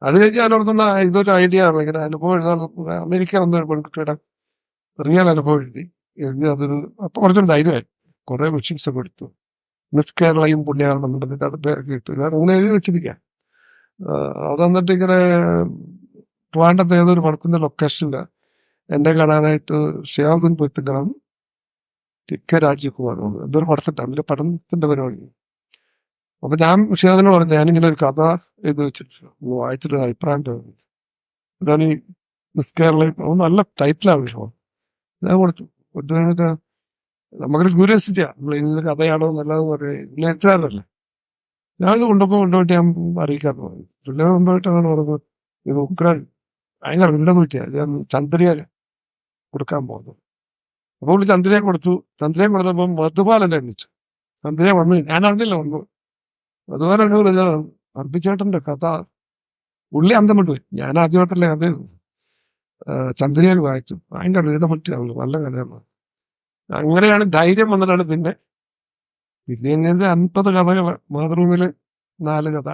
അത് കഴിഞ്ഞ് ഞാൻ ഓർത്തുന്ന ഇതൊരു ഐഡിയ ആണ്, ഇങ്ങനെ അനുഭവം എഴുതാൻ. അമേരിക്ക വന്ന പെൺകുട്ടിയുടെ റിയൽ അനുഭവം എഴുതി അതൊരു അപ്പൊ കുറച്ചൊരു ധൈര്യമായി. കുറെ വിഷൻസ് ഒക്കെ എടുത്തു. മിസ് കേരളയും പുണ്യാണെന്നും പറഞ്ഞിട്ട് അത് പേരൊക്കെ ഇട്ടു. ഞാൻ അങ്ങനെ എഴുതി വെച്ചിരിക്കാം. അത് എന്നിട്ട് ഇങ്ങനെ ട്രിവാൻഡ്രത്ത് ഏതൊരു പടത്തിന്റെ ലൊക്കേഷനില് എന്നെ കാണാനായിട്ട് ഷിയാബുദ്ദീൻ പൊയ്ത്തുകളും ടിക്ക രാജകുമാറുണ്ട്. എന്തൊരു പടത്തിന്റെ അതിന്റെ പടത്തിന്റെ പരിപാടി. അപ്പൊ ഞാൻ ഷിയാബിനോട് പറഞ്ഞു, ഞാനിങ്ങനെ ഒരു കഥ എഴുതി വെച്ചിട്ട് വായിച്ചിട്ട് അഭിപ്രായം തോന്നി. ഇതാണ് ഈ മിസ് കേരളയും നല്ല ടൈറ്റിലാണ് വിഷയം. ഞാൻ കൊടുത്തു. നമുക്കൊരു ക്യൂരിയോസിറ്റിയാ, നമ്മൾ ഇന്ന കഥയാണോ നല്ലതെന്ന് പറയുന്നത് എഴുത്തുകാരനല്ലേ. ഞാനിത് കൊണ്ടുപോയിട്ട് ഞാൻ അറിയിക്കാറുണ്ട്. പിന്നെ കൊണ്ടുപോയിട്ടാണ് പറഞ്ഞത് ഇത് ഉക്രാൻ ഭയങ്കര വില്ലപറ്റിയാണ്, ഞാൻ ചന്ദ്രിയ കൊടുക്കാൻ പോകുന്നത്. അപ്പോൾ ചന്ദ്രയെ കൊടുത്തപ്പം മധുപാലനെ എണ്ണിച്ചു. ചന്ദ്രയെ വന്നു, ഞാൻ അറിഞ്ഞില്ല വന്നു. മധുപാലനെ അർപ്പിച്ചേട്ടന്റെ കഥ ഉള്ളി അന്തം വിട്ടുപോയി. ഞാൻ ആദ്യമായിട്ടല്ലേ കഥ ചന്ദ്രയിൽ വായിച്ചു. ഭയങ്കര വില്ലപറ്റിയാണ്, നല്ല കഥയാണ്. അങ്ങനെയാണ് ധൈര്യം വന്നിട്ടാണ് പിന്നെ 50 കഥകൾ മാതൃഭൂമിയില് 4 കഥ.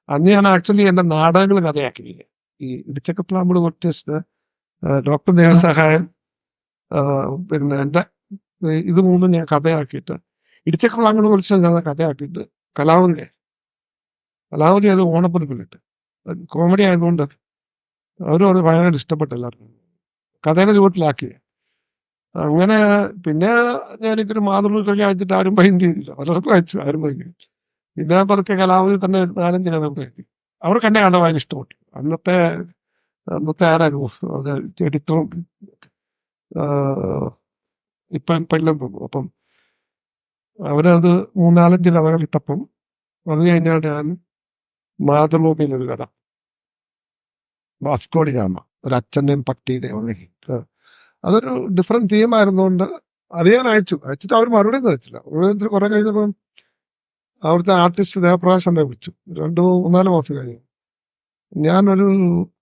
അന്ന് ഞാൻ ആക്ച്വലി എന്റെ നാടകങ്ങൾ കഥയാക്കിയില്ല. ഈ ഇടിച്ചക്കപ്ലാമ്പ് കുറച്ച് ഡോക്ടർ ദേവസഹായൻ പിന്നെ എന്റെ ഇത് 3 ഞാൻ കഥയാക്കിയിട്ട് ഇടിച്ചക്കപ്ലാമ്പ് കുറിച്ച് ഞാൻ കഥയാക്കിയിട്ട് കലാവധി അത് ഓണപ്പതിപ്പിലിട്ട് കോമഡി ആയതുകൊണ്ട് അവരും ഭയങ്കര ഇഷ്ടപ്പെട്ട എല്ലാവർക്കും കഥയുടെ രൂപത്തിലാക്കി. അങ്ങനെ പിന്നെ ഞാനിക്കൊരു മാതൃഭൂമി കഴിഞ്ഞ് അയച്ചിട്ട് ആരും മൈൻഡ് ചെയ്തില്ല. പലർക്കും അയച്ചു, ആരും മൈൻഡ് ചെയ്തില്ല. പിന്നെ പതുക്കെ കലാവധി തന്നെ 4-5 കഥ എഴുതി. അവർക്ക് എന്നെ കഥ ഭയങ്കര ഇഷ്ടപ്പെട്ടു. അന്നത്തെ ആരായിരുന്നു എഡിറ്ററും ഇപ്പം ഇല്ലെന്ന് തോന്നുന്നു. അപ്പം അവരത് 3-4 കഥകൾ ഇട്ടപ്പം അത് കഴിഞ്ഞാൽ ഞാൻ മാതൃഭൂമിയിലൊരു കഥ വാസ്കോഡി ഗാമ, ഒരു അച്ഛൻ്റെയും പട്ടിയുടെയും, അതൊരു ഡിഫറെന്റ് തീം ആയിരുന്നുകൊണ്ട് അത് ഞാൻ അയച്ചിട്ട് അവർ മറുപടി ഒന്നും വെച്ചില്ല. മറുപടി കുറെ കഴിഞ്ഞപ്പം അവിടുത്തെ ആർട്ടിസ്റ്റ് ദേവപ്രകാശ് എന്നെ വിളിച്ചു. 2-3-4 മാസം കഴിഞ്ഞു. ഞാനൊരു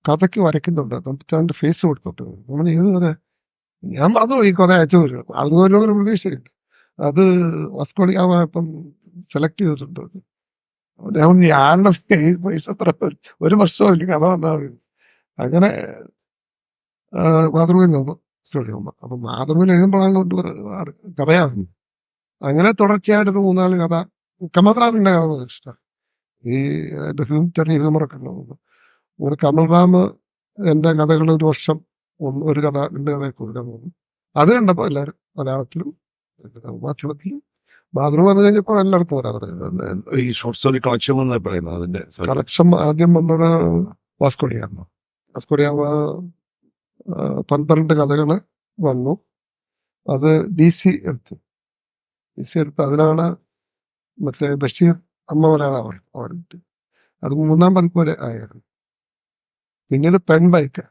കഥയ്ക്ക് വരയ്ക്കുന്നുണ്ട്, അതിന്റെ ഫേസ് കൊടുത്തോട്ട് നമ്മൾ ഏത് കഥ ഞാൻ പറഞ്ഞു ഈ കഥ അയച്ചു വരും. അതുപോലൊരു പ്രതീക്ഷയുണ്ട്. അത് വാസ്കോഡി ഗാമ ഇപ്പം സെലക്ട് ചെയ്തിട്ടുണ്ട്. ഞാൻ പറഞ്ഞു, ആരുടെ പൈസ എത്ര ഒരു വർഷമോ ഇല്ല കഥ പറഞ്ഞാൽ മതി. അങ്ങനെ മാതൃഭൂമിയിൽ വന്നു സ്റ്റോറി വന്നു. അപ്പൊ മാതൃഭൂമിയിൽ എഴുതുമ്പോഴാണ് കഥയാണ്. അങ്ങനെ തുടർച്ചയായിട്ട് 3-4 കഥ. കമൽറാമിന്റെ കഥ ഇഷ്ടമാണ്. ഈ ചെറിയ ഹ്യൂമറൊക്കെ ഉണ്ടാവുന്നു. ഒരു കമൽറാം എന്റെ കഥകൾ ഒരു വർഷം ഒരു കഥ 2 കഥയൊക്കെ കൊടുക്കാൻ പോകുന്നു. അത് കണ്ടപ്പോ എല്ലാവരും മലയാളത്തിലും മാധ്യമത്തിലും മാതൃഭൂമി വന്നു കഴിഞ്ഞപ്പോ എല്ലായിടത്തും വരാൻ ഈ ഷോർട്ട് സ്റ്റോറി കളക്ഷൻ എന്ന് പറയുന്നത് അതിന്റെ കളക്ഷൻ ആദ്യം വന്നത് വാസ്കോഡിയാമ. വാസ്കോഡിയാമ 12 കഥകള് വന്നു. അത് DC എടുത്തു. അതിനാണ് മറ്റേ ബഷീർ അമ്മ മലയാളം അവാർഡ്. അത് 3-ാം പതിപ്പ് വരെ ആയിരുന്നു. പിന്നീട് പെൺബൈക്ക്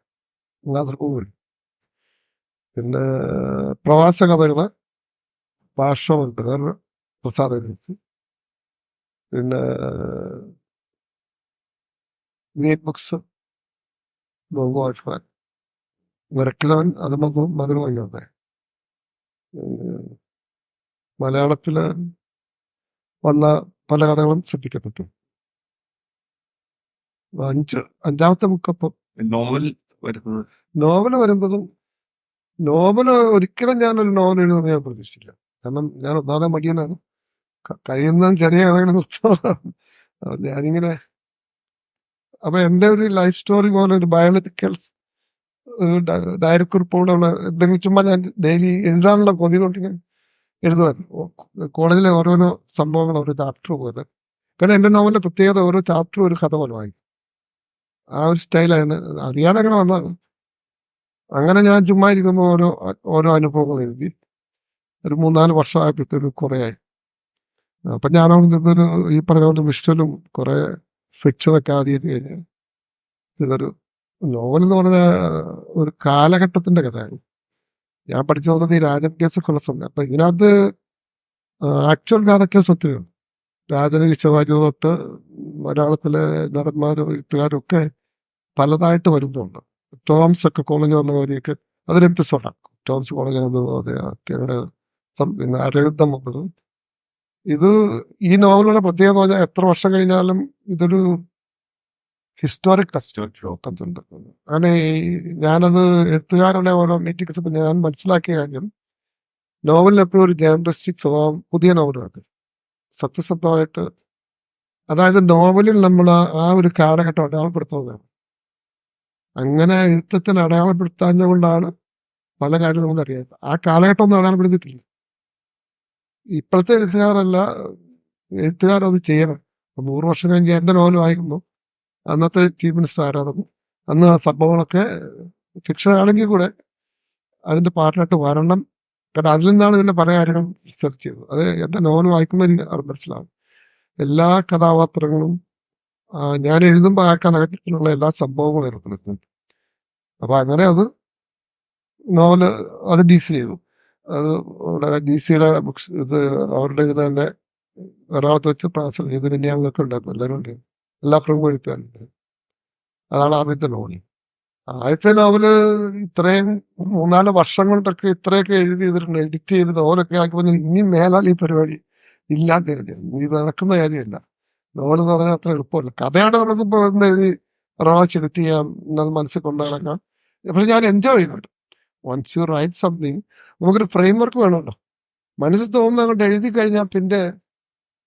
മാതൃഭൂമി. പിന്നെ പ്രവാസ കഥകള് പാർശ്വമുണ്ട് വേറെ പ്രസാദ്. പിന്നെ നീറ്റ് ബുക്സ് വരക്കിലവൻ അത് മധുരമല്ല. മലയാളത്തില് വന്ന പല കഥകളും ശ്രദ്ധിക്കപ്പെട്ടു. 5-ാമത്തെ ബുക്കപ്പം നോവൽ വരുന്നത്. നോവല് ഒരിക്കലും ഞാനൊരു നോവൽ എഴുതുന്നത് ഞാൻ പ്രതീക്ഷിച്ചില്ല. കാരണം ഞാൻ ഒന്നാമതെ മടിയനാണ്. കഴിയുന്നതും ചെറിയ കഥകൾ നിർത്തുന്നതാണ്. ഞാനിങ്ങനെ അപ്പൊ എന്റെ ഒരു ലൈഫ് സ്റ്റോറി പോലെ ഒരു ബയോളജിക്കൽസ് ഒരു ഡയറിക്കുറിപ്പോലുള്ള എന്തെങ്കിലും ചുമ്മാ ഞാൻ ഡെയിലി എഴുതാനുള്ള കൊതി കൊണ്ട് ഞാൻ എഴുതുമായിരുന്നു. കോളേജിലെ ഓരോരോ സംഭവങ്ങൾ ഓരോ ചാപ്റ്റർ പോലെ. കാരണം എന്റെ നോവലിന്റെ പ്രത്യേകത ഓരോ ചാപ്റ്ററും ഒരു കഥ പോലെ വായിക്കും. ആ ഒരു സ്റ്റൈലായിരുന്നു. അറിയാതെ അങ്ങനെ വന്നതാണ്. അങ്ങനെ ഞാൻ ചുമ്മാ ഇരിക്കുമ്പോൾ ഓരോ അനുഭവങ്ങൾ എഴുതി. ഒരു 3-4 വർഷമായപ്പോഴത്തേക്ക് കുറേ ആയി. അപ്പൊ ഞാനവിടെ നിന്നൊരു ഈ പറഞ്ഞ പോലെ വിഷ്വലും കുറെ ഫിക്ഷനൊക്കെ ആഡ് ചെയ്ത് കഴിഞ്ഞാൽ ഇതൊരു നോവൽ എന്ന് പറഞ്ഞ ഒരു കാലഘട്ടത്തിന്റെ കഥയാണ്. ഞാൻ പഠിച്ചു വന്നത് ഈ രാജൻ കേസ് കൊലസമയം. അപ്പൊ ഇതിനകത്ത് ആക്ച്വൽ ക്യാരക്ടേഴ്സ് ഒത്തിരി ഉണ്ട്. രാജന് വിശ്വവാര്യു തൊട്ട് മലയാളത്തിലെ നടന്മാരും എഴുത്തുകാരും ഒക്കെ പലതായിട്ട് വരുന്നുണ്ട്. ടോംസ് ഒക്കെ കോളേജ് വന്ന വരെയൊക്കെ അതൊരു എപ്പിസോഡാണ്. ടോംസ് കോളേജ് വന്നത് അങ്ങനെ പിന്നെ അരവിന്ദം വന്നത്. ഇത് ഈ നോവലുള്ള പ്രത്യേകത എന്ന് പറഞ്ഞാൽ എത്ര വർഷം കഴിഞ്ഞാലും ഇതൊരു ഹിസ്റ്റോറിക് ടെസ്റ്റ്. അങ്ങനെ ഞാനത് എഴുത്തുകാരുടെ ഓരോ മീറ്റിംഗ്സ് ഞാൻ മനസ്സിലാക്കിയ കാര്യം നോവലിൽ എപ്പോഴും ഒരു ജേർണലിസ്റ്റിക് സ്വഭാവം പുതിയ നോവലുകൾക്ക് സത്യസന്ധമായിട്ട്, അതായത് നോവലിൽ നമ്മൾ ആ ഒരു കാലഘട്ടം അടയാളപ്പെടുത്തുന്നതാണ്. അങ്ങനെ എഴുത്തച്ഛൻ അടയാളപ്പെടുത്താഞ്ഞുകൊണ്ടാണ് പല കാര്യം നമുക്കറിയാം. ആ കാലഘട്ടം ഒന്നും അടയാളപ്പെടുത്തിയിട്ടില്ല. ഇപ്പോഴത്തെ എഴുത്തുകാരത് ചെയ്യണം. 100 വർഷം കഴിഞ്ഞ് എന്റെ നോവൽ വായിക്കുമ്പോൾ അന്നത്തെ ചീഫ് മിനിസ്റ്റർ ആരാണെന്ന്, അന്ന് ആ സംഭവങ്ങളൊക്കെ ഫിക്ഷൻ ആണെങ്കിൽ കൂടെ അതിന്റെ പാർട്ടായിട്ട് വരണം. കാരണം അതിൽ നിന്നാണ് ഇതിന്റെ പല കാര്യങ്ങളും റിസർച്ച് ചെയ്തത്. അത് എന്റെ നോവൽ വായിക്കുമ്പോൾ എനിക്ക് അത് മനസ്സിലാവും. എല്ലാ കഥാപാത്രങ്ങളും ഞാൻ എഴുതുമ്പോൾ ആ കാലഘട്ടത്തിലുള്ള എല്ലാ സംഭവങ്ങളും ഏർപ്പെടുത്തുന്നുണ്ട്. അപ്പൊ അങ്ങനെ അത് നോവല് അത് DC ചെയ്തു. അത് DC-യുടെ ബുക്സ് ഇത് അവരുടെ ഇത് തന്നെ ഒരാളത്ത് വെച്ച് പ്രാസം ചെയ്ത് വിന്യാസമൊക്കെ ഉണ്ടായിരുന്നു. എല്ലാവരും ഉണ്ട്, എല്ലാ പ്രമുഖ എഴുത്തുകാരുണ്ട്. അതാണ് ആദ്യത്തെ നോവൽ. ആദ്യത്തെ നോവല് ഇത്രയും 3-4 വർഷം കൊണ്ടൊക്കെ ഇത്രയൊക്കെ എഴുതി ഇതിട്ടുണ്ട്. എഡിറ്റ് ചെയ്ത് നോവലൊക്കെ ആക്കി പറഞ്ഞാൽ ഇനി മേലാൽ ഈ പരിപാടി ഇല്ലാത്ത കാര്യമാണ്. ഇത് നടക്കുന്ന കാര്യമല്ല. നോവൽ എന്ന് പറഞ്ഞാൽ അത്ര എളുപ്പമല്ല. കഥയാണ് നമുക്കിപ്പോൾ എഴുതി റോച്ച് എഡിറ്റ് ചെയ്യാം, എന്നത് മനസ്സിൽ കൊണ്ടുനടക്കാം. പക്ഷെ ഞാൻ എൻജോയ് ചെയ്യുന്നുണ്ട്. വൺസ് യു റൈറ്റ് സംതിങ് നമുക്കൊരു ഫ്രെയിം വർക്ക് വേണമല്ലോ. മനസ്സിൽ തോന്നുന്ന അങ്ങോട്ട് എഴുതി കഴിഞ്ഞാൽ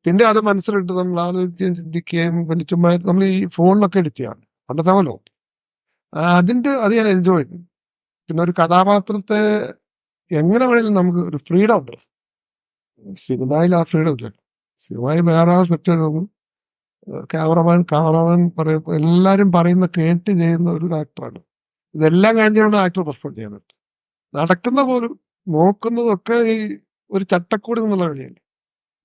പിന്നെ അത് മനസ്സിലിട്ട് നമ്മൾ ആലോചിക്കുകയും ചിന്തിക്കുകയും പിന്നെ ചുമ്മാ നമ്മൾ ഈ ഫോണിലൊക്കെ എഡിറ്റ് ചെയ്യാണ് പണ്ടത്തെ പോലെ. അത് ഞാൻ എൻജോയ് ചെയ്തു. പിന്നെ ഒരു കഥാപാത്രത്തെ എങ്ങനെ വേണമെങ്കിലും നമുക്ക് ഒരു ഫ്രീഡം ഉണ്ട്. സിനിമയിൽ ആ ഫ്രീഡം ഇല്ല. സിനിമയിൽ വേറെ സെറ്റ് എഴുതുന്നു, ക്യാമറമാൻ പറയുമ്പോൾ എല്ലാവരും പറയുന്ന കേട്ട് ചെയ്യുന്ന ഒരു ആക്ടറാണ്. ഇതെല്ലാം കഴിഞ്ഞാണ് ആക്ടർ പെർഫോം ചെയ്യാനായിട്ട്. നടക്കുന്ന പോലും നോക്കുന്നതൊക്കെ ഈ ഒരു ചട്ടക്കൂടി എന്നുള്ള വഴിയല്ല.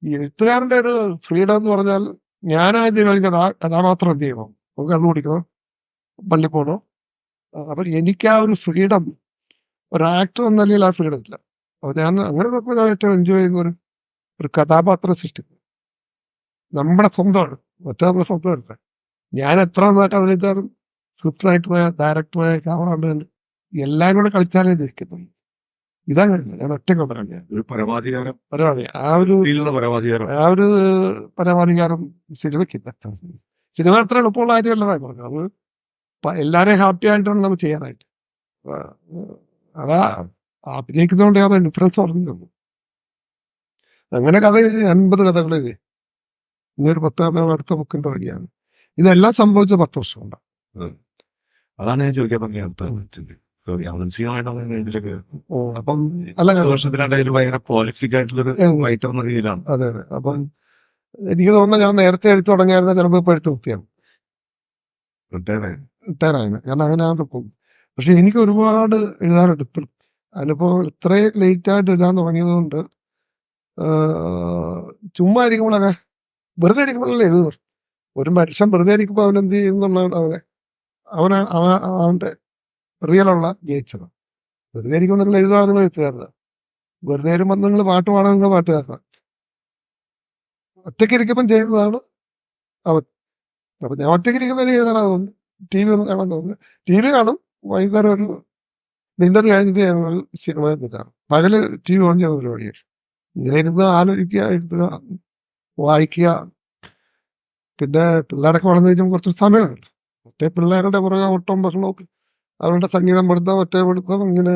ഈ എഴുത്തുകാരന്റെ ഒരു ഫ്രീഡം എന്ന് പറഞ്ഞാൽ ഞാനായി തീരുമാനിക്കുന്നത് ആ കഥാപാത്രം എന്ത് ചെയ്യണം, നമുക്ക് കണ്ണു പിടിക്കണോ, പള്ളി പോകണോ. അപ്പൊ എനിക്ക് ആ ഒരു ഫ്രീഡം ഒരു ആക്ടർ എന്ന നിലയിൽ ആ ഫ്രീഡം ഇല്ല. അപ്പൊ ഞാൻ അങ്ങനെ നോക്കുമ്പോൾ ഞാൻ ഏറ്റവും എൻജോയ് ചെയ്യുന്ന ഒരു കഥാപാത്രം സൃഷ്ടിക്കും. നമ്മുടെ സ്വന്തമാണ്, മറ്റേ നമ്മുടെ സ്വന്തമല്ല. ഞാൻ എത്ര നന്നായിട്ട് അഭിനയിച്ചാലും സ്ക്രിപ്റ്റ് റൈറ്ററായ ഡയറക്ടറായ ക്യാമറമാൻ എല്ലാം കൂടെ കളിച്ചാലേ ജയിക്കുന്നു. ഇതങ്ങനെ ഞാൻ ഒറ്റക്കൊണ്ടല്ല ഒരു പരമാധികാരം, പരമാവധി പരമാധികാരം. ആ ഒരു പരമാധികാരം സിനിമയ്ക്കില്ല. സിനിമ അത്ര എളുപ്പമുള്ള കാര്യമല്ലതായി പറഞ്ഞു. അത് എല്ലാരെയും ഹാപ്പി ആയിട്ടാണ് നമ്മൾ ചെയ്യാനായിട്ട്. അതാ അഭിനയിക്കുന്നതുകൊണ്ട് ഞാൻ ഡിഫറൻസ് പറഞ്ഞിട്ടുള്ളൂ. അങ്ങനെ കഥ എഴുതി 50 കഥകൾ എഴുതി. ഇനിയൊരു 10 കഥകൾ അടുത്ത ബുക്കിന്റെ റെഡിയാണ്. ഇതെല്ലാം സംഭവിച്ച 10 വർഷം കൊണ്ടാണ്. അതാണ് ഞാൻ ചോദിക്കാൻ തുടങ്ങിയത്. ഇതിലൊക്കെ അപ്പം അല്ല വർഷത്തിനായിട്ട് ഭയങ്കര പ്രോലിഫിക് ആയിട്ടുള്ളൊരു റൈറ്റർ എന്ന രീതിയിലാണ്. അതെ അതെ. അപ്പം എനിക്ക് തോന്നുന്നു ഞാൻ നേരത്തെ എഴുതി തുടങ്ങിയായിരുന്ന ചിലപ്പോൾ ഇപ്പൊ എഴുത്ത് വൃത്തിയാണ് റിട്ടയറായിരുന്നു. കാരണം അങ്ങനെയാണ് പോകും. പക്ഷെ എനിക്ക് ഒരുപാട് എഴുതാനുണ്ട് ഇപ്പോഴും. അതിനിപ്പോ ഇത്രയും ലേറ്റ് ആയിട്ട് എഴുതാൻ തുടങ്ങിയത് കൊണ്ട് ചുമ്മാ ഇരിക്കുമ്പോഴൊക്കെ വെറുതെ ഇരിക്കുമ്പോഴല്ലേ എഴുതുന്നത്. ഒരു മനുഷ്യൻ വെറുതെ ഇരിക്കുമ്പോൾ അവനെന്ത് ചെയ്യുന്നുള്ളതാണ് അവന്റെ റിയലുള്ള ജയിച്ചത്. വെറുതെ ഇരിക്കുമ്പോൾ നിങ്ങൾ എഴുതുകയാണ് നിങ്ങൾ എഴുത്തുകാരനാണ്. വെറുതെ ഇരിക്കുമ്പോൾ നിങ്ങൾ പാട്ട് പാടാൻ നിങ്ങൾ പാട്ടുകാരനാണ്. ഒറ്റയ്ക്ക് ഇരിക്കുമ്പം ചെയ്യുന്നതാണ് അവൻ. അപ്പൊ ഞാൻ ഒറ്റയ്ക്ക് ഇരിക്കുമ്പോൾ എനിക്ക് എഴുതാനാണ് തോന്നുന്നു. TV ഒന്നും കാണാൻ തോന്നുന്നു. TV കാണും. വൈകുന്നേരം ഒരു ഡിന്നർ കഴിഞ്ഞിട്ട് ഞങ്ങൾ സിനിമ കാണും. പകല് TV ഓൺ ചെയ്യുന്ന പരിപാടിയാണ്. ഇങ്ങനെ ഇരുന്ന് ആലോചിക്കുക, എഴുതുക, വായിക്കുക. പിന്നെ പിള്ളേരൊക്കെ വളർന്നു കഴിയുമ്പോൾ കുറച്ച് സമയമുണ്ട്. മറ്റേ പിള്ളേരുടെ പുറകെ ഓട്ടം ഭക്ഷണവും അവരുടെ സംഗീതം പഠിത്തം മറ്റേ പഠിത്തം ഇങ്ങനെ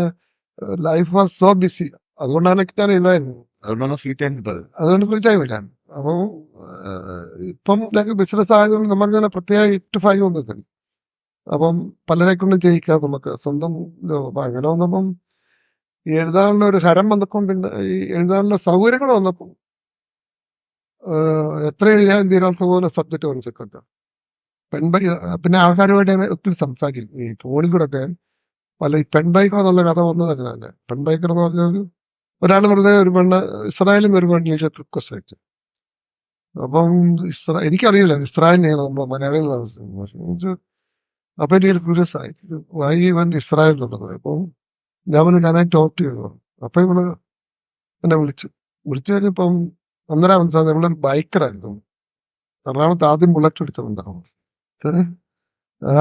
ലൈഫ് വാസ് സോ ബിസി. അതുകൊണ്ടാണ് ഞാൻ എഴുതായിരുന്നത്. അതുകൊണ്ടാണ് ഫ്രീ ടൈം കിട്ടത്. അതുകൊണ്ട് ഫ്രീ ടൈം ഇല്ലാണ്. അപ്പം ഇപ്പം ബിസിനസ് ആയതുകൊണ്ട് നമുക്കിങ്ങനെ പ്രത്യേക 8 to 5 ഒന്നും തന്നെ. അപ്പം പലരെ കൊണ്ടും ചെയ്യിക്കാം നമുക്ക് സ്വന്തം. അപ്പം അങ്ങനെ വന്നപ്പം ഈ എഴുതാനുള്ള ഒരു ഹരം വന്നപ്പം പിന്നെ ഈ എഴുതാനുള്ള സൗകര്യങ്ങൾ വന്നപ്പം എത്ര എഴുതിയാലും തീരാത്ത പോലെ സബ്ജക്റ്റ് മനസ്സിലാക്കാം. പിന്നെ ആൾക്കാരുമായിട്ട് ഒത്തിരി സംസാരിക്കും. ഈ ഫോണിൽ കൂടെ ഒക്കെ ഈ പെൺബൈക്കർ എന്നുള്ള കഥ വന്നത് അങ്ങനെയല്ലേ. പെൺബൈക്കർ എന്ന് പറഞ്ഞാൽ ഒരാൾ വെറുതെ ഒരു പെണ്ണ് ഇസ്രായേലിൽ നിന്ന് ഒരു പെണ്ണിലേക്ക് റിക്വസ്റ്റ് അയച്ചു. അപ്പം എനിക്കറിയില്ല ഇസ്രായേലിനെയാണ് നമ്മൾ മലയാളികൾ താമസിക്കുന്നത്. അപ്പൊ എനിക്കൊരു ക്യൂരിയസ് ആയി വൈ ഇവൻ ഇസ്രായേലിലുള്ളത്. അപ്പം ഞാൻ ഞാനായി ടോക്ക് ചെയ്തു. അപ്പൊ ഇവള് എന്നെ വിളിച്ചു കഴിഞ്ഞപ്പം അന്നേരം മനസ്സിലാകുന്നത് ഇവളൊരു ബൈക്കറായിരുന്നു. എറണാകുളത്ത് ആദ്യം ബുള്ളറ്റ് എടുത്തിട്ടുണ്ടാവും.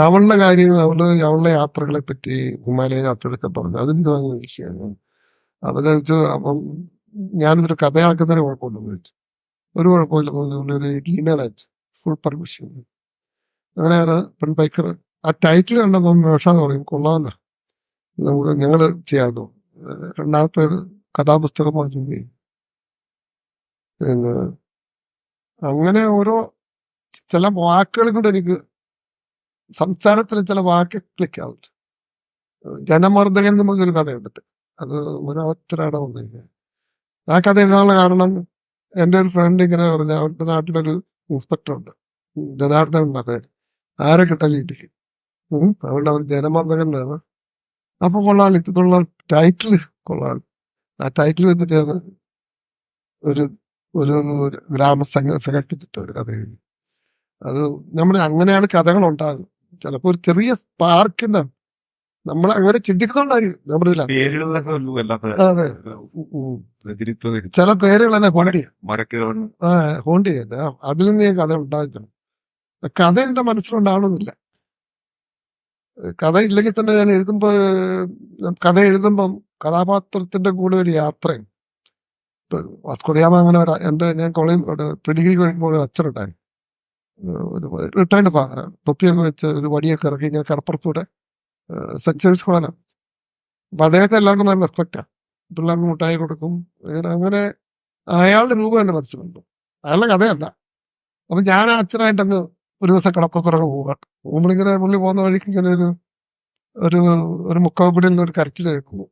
അവളുടെ കാര്യങ്ങൾ അവളുടെ യാത്രകളെ പറ്റി ഹിമാലയ യാത്രകളൊക്കെ പറഞ്ഞു. അതിന് വിഷയമാണ്. അവരെ വെച്ച് അപ്പം ഞാനിതൊരു കഥയാക്കുന്നതിന് കുഴപ്പമുണ്ടെന്ന് വെച്ചു. ഒരു കുഴപ്പമില്ല. ഒരു ഇമെയിൽ അയച്ചു ഫുൾ പെർമിഷൻ. അങ്ങനെയാണ് പെൺബൈക്കർ. ആ ടൈറ്റിൽ കണ്ടപ്പം വേഷാന്ന് പറയും കൊള്ളാമല്ലോ, നമുക്ക് ഞങ്ങള് ചെയ്യാമല്ലോ. രണ്ടാമത്തെ ഒരു കഥാപുസ്തകം വായിച്ചു. പിന്നെ അങ്ങനെ ഓരോ ചില വാക്കുകൾ കൊണ്ട് എനിക്ക് സംസാരത്തിൽ ചില വാക്ക് ക്ലിക്ക് ആവില്ല. ജനമർദ്ദകൻ നമുക്കൊരു കഥയുണ്ട്. അത് ഒരവസരമാണ് വന്നിരിക്കുന്നത്. ആ കഥ എഴുതാനുള്ള കാരണം എൻ്റെ ഒരു ഫ്രണ്ട് ഇങ്ങനെ പറഞ്ഞ അവരുടെ നാട്ടിലൊരു ഇൻസ്പെക്ടർ ഉണ്ട്, ജനാർദ്ദൻ എന്ന പേര്. ആരെ കിട്ടാൻ ഇടിക്കും. അതുകൊണ്ട് അവൻ ജനമർദ്ദകനാണ്. അപ്പൊ കൊള്ളാൻ ഇതുള്ള ടൈറ്റിൽ കൊള്ളാൻ. ആ ടൈറ്റിൽ വെച്ചിട്ടാണ് ഒരു ഒരു ഗ്രാമസംഘടിപ്പിച്ചിട്ട് ഒരു കഥ എഴുതി. അത് നമ്മൾ അങ്ങനെയാണ് കഥകൾ ഉണ്ടാകുന്നത്. ചിലപ്പോ ഒരു ചെറിയ സ്പാർക്കിന്റെ നമ്മൾ അങ്ങനെ ചിന്തിക്കുന്നുണ്ടായിരിക്കും. നമ്മളില്ല അതെ ചില പേരുകൾ തന്നെ ഹോണ്ട് ചെയ്യണ്ട. അതിൽ നിന്ന് കഥ ഉണ്ടാക്കണം. കഥ എന്റെ മനസ്സിലുണ്ടാവണമെന്നില്ല. കഥ ഇല്ലെങ്കിൽ തന്നെ ഞാൻ കഥ എഴുതുമ്പം കഥാപാത്രത്തിന്റെ കൂടെ ഒരു യാത്രയും. വാസ്കോഡിഗാമ അങ്ങനെ ഞാൻ കോളേജ് പ്രിഡിഗ്രി കഴിക്കുമ്പോൾ ഒരു അച്ഛനുണ്ടായി, ഒരു റിട്ടയർഡ് ഫാദറാണ്. തൊപ്പിയൊക്കെ വെച്ച് ഒരു വടിയൊക്കെ ഇറക്കി ഇങ്ങനെ കടപ്പുറത്തൂടെ സെന്റ് ജെയിംസ് കോളേജാണ്. അപ്പൊ അദ്ദേഹത്തെ എല്ലാവർക്കും നല്ല റെസ്പെക്റ്റാണ്. പിള്ളേർക്ക് മുട്ടായി കൊടുക്കും. അങ്ങനെ അയാളുടെ രൂപം എന്റെ മനസ്സിലുണ്ട്. അയാളുടെ കഥയല്ല. അപ്പൊ ഞാൻ അച്ഛനായിട്ടങ്ങ് ഒരു ദിവസം കടപ്പുറത്തുറങ്ങ് പോവാണ്. നമ്മളിങ്ങനെ പുള്ളി പോകുന്ന വഴിക്ക് ഇങ്ങനെ ഒരു മുക്കാപ്പിടിയിൽ ഒരു കരച്ചിൽ കേൾക്കുന്നു.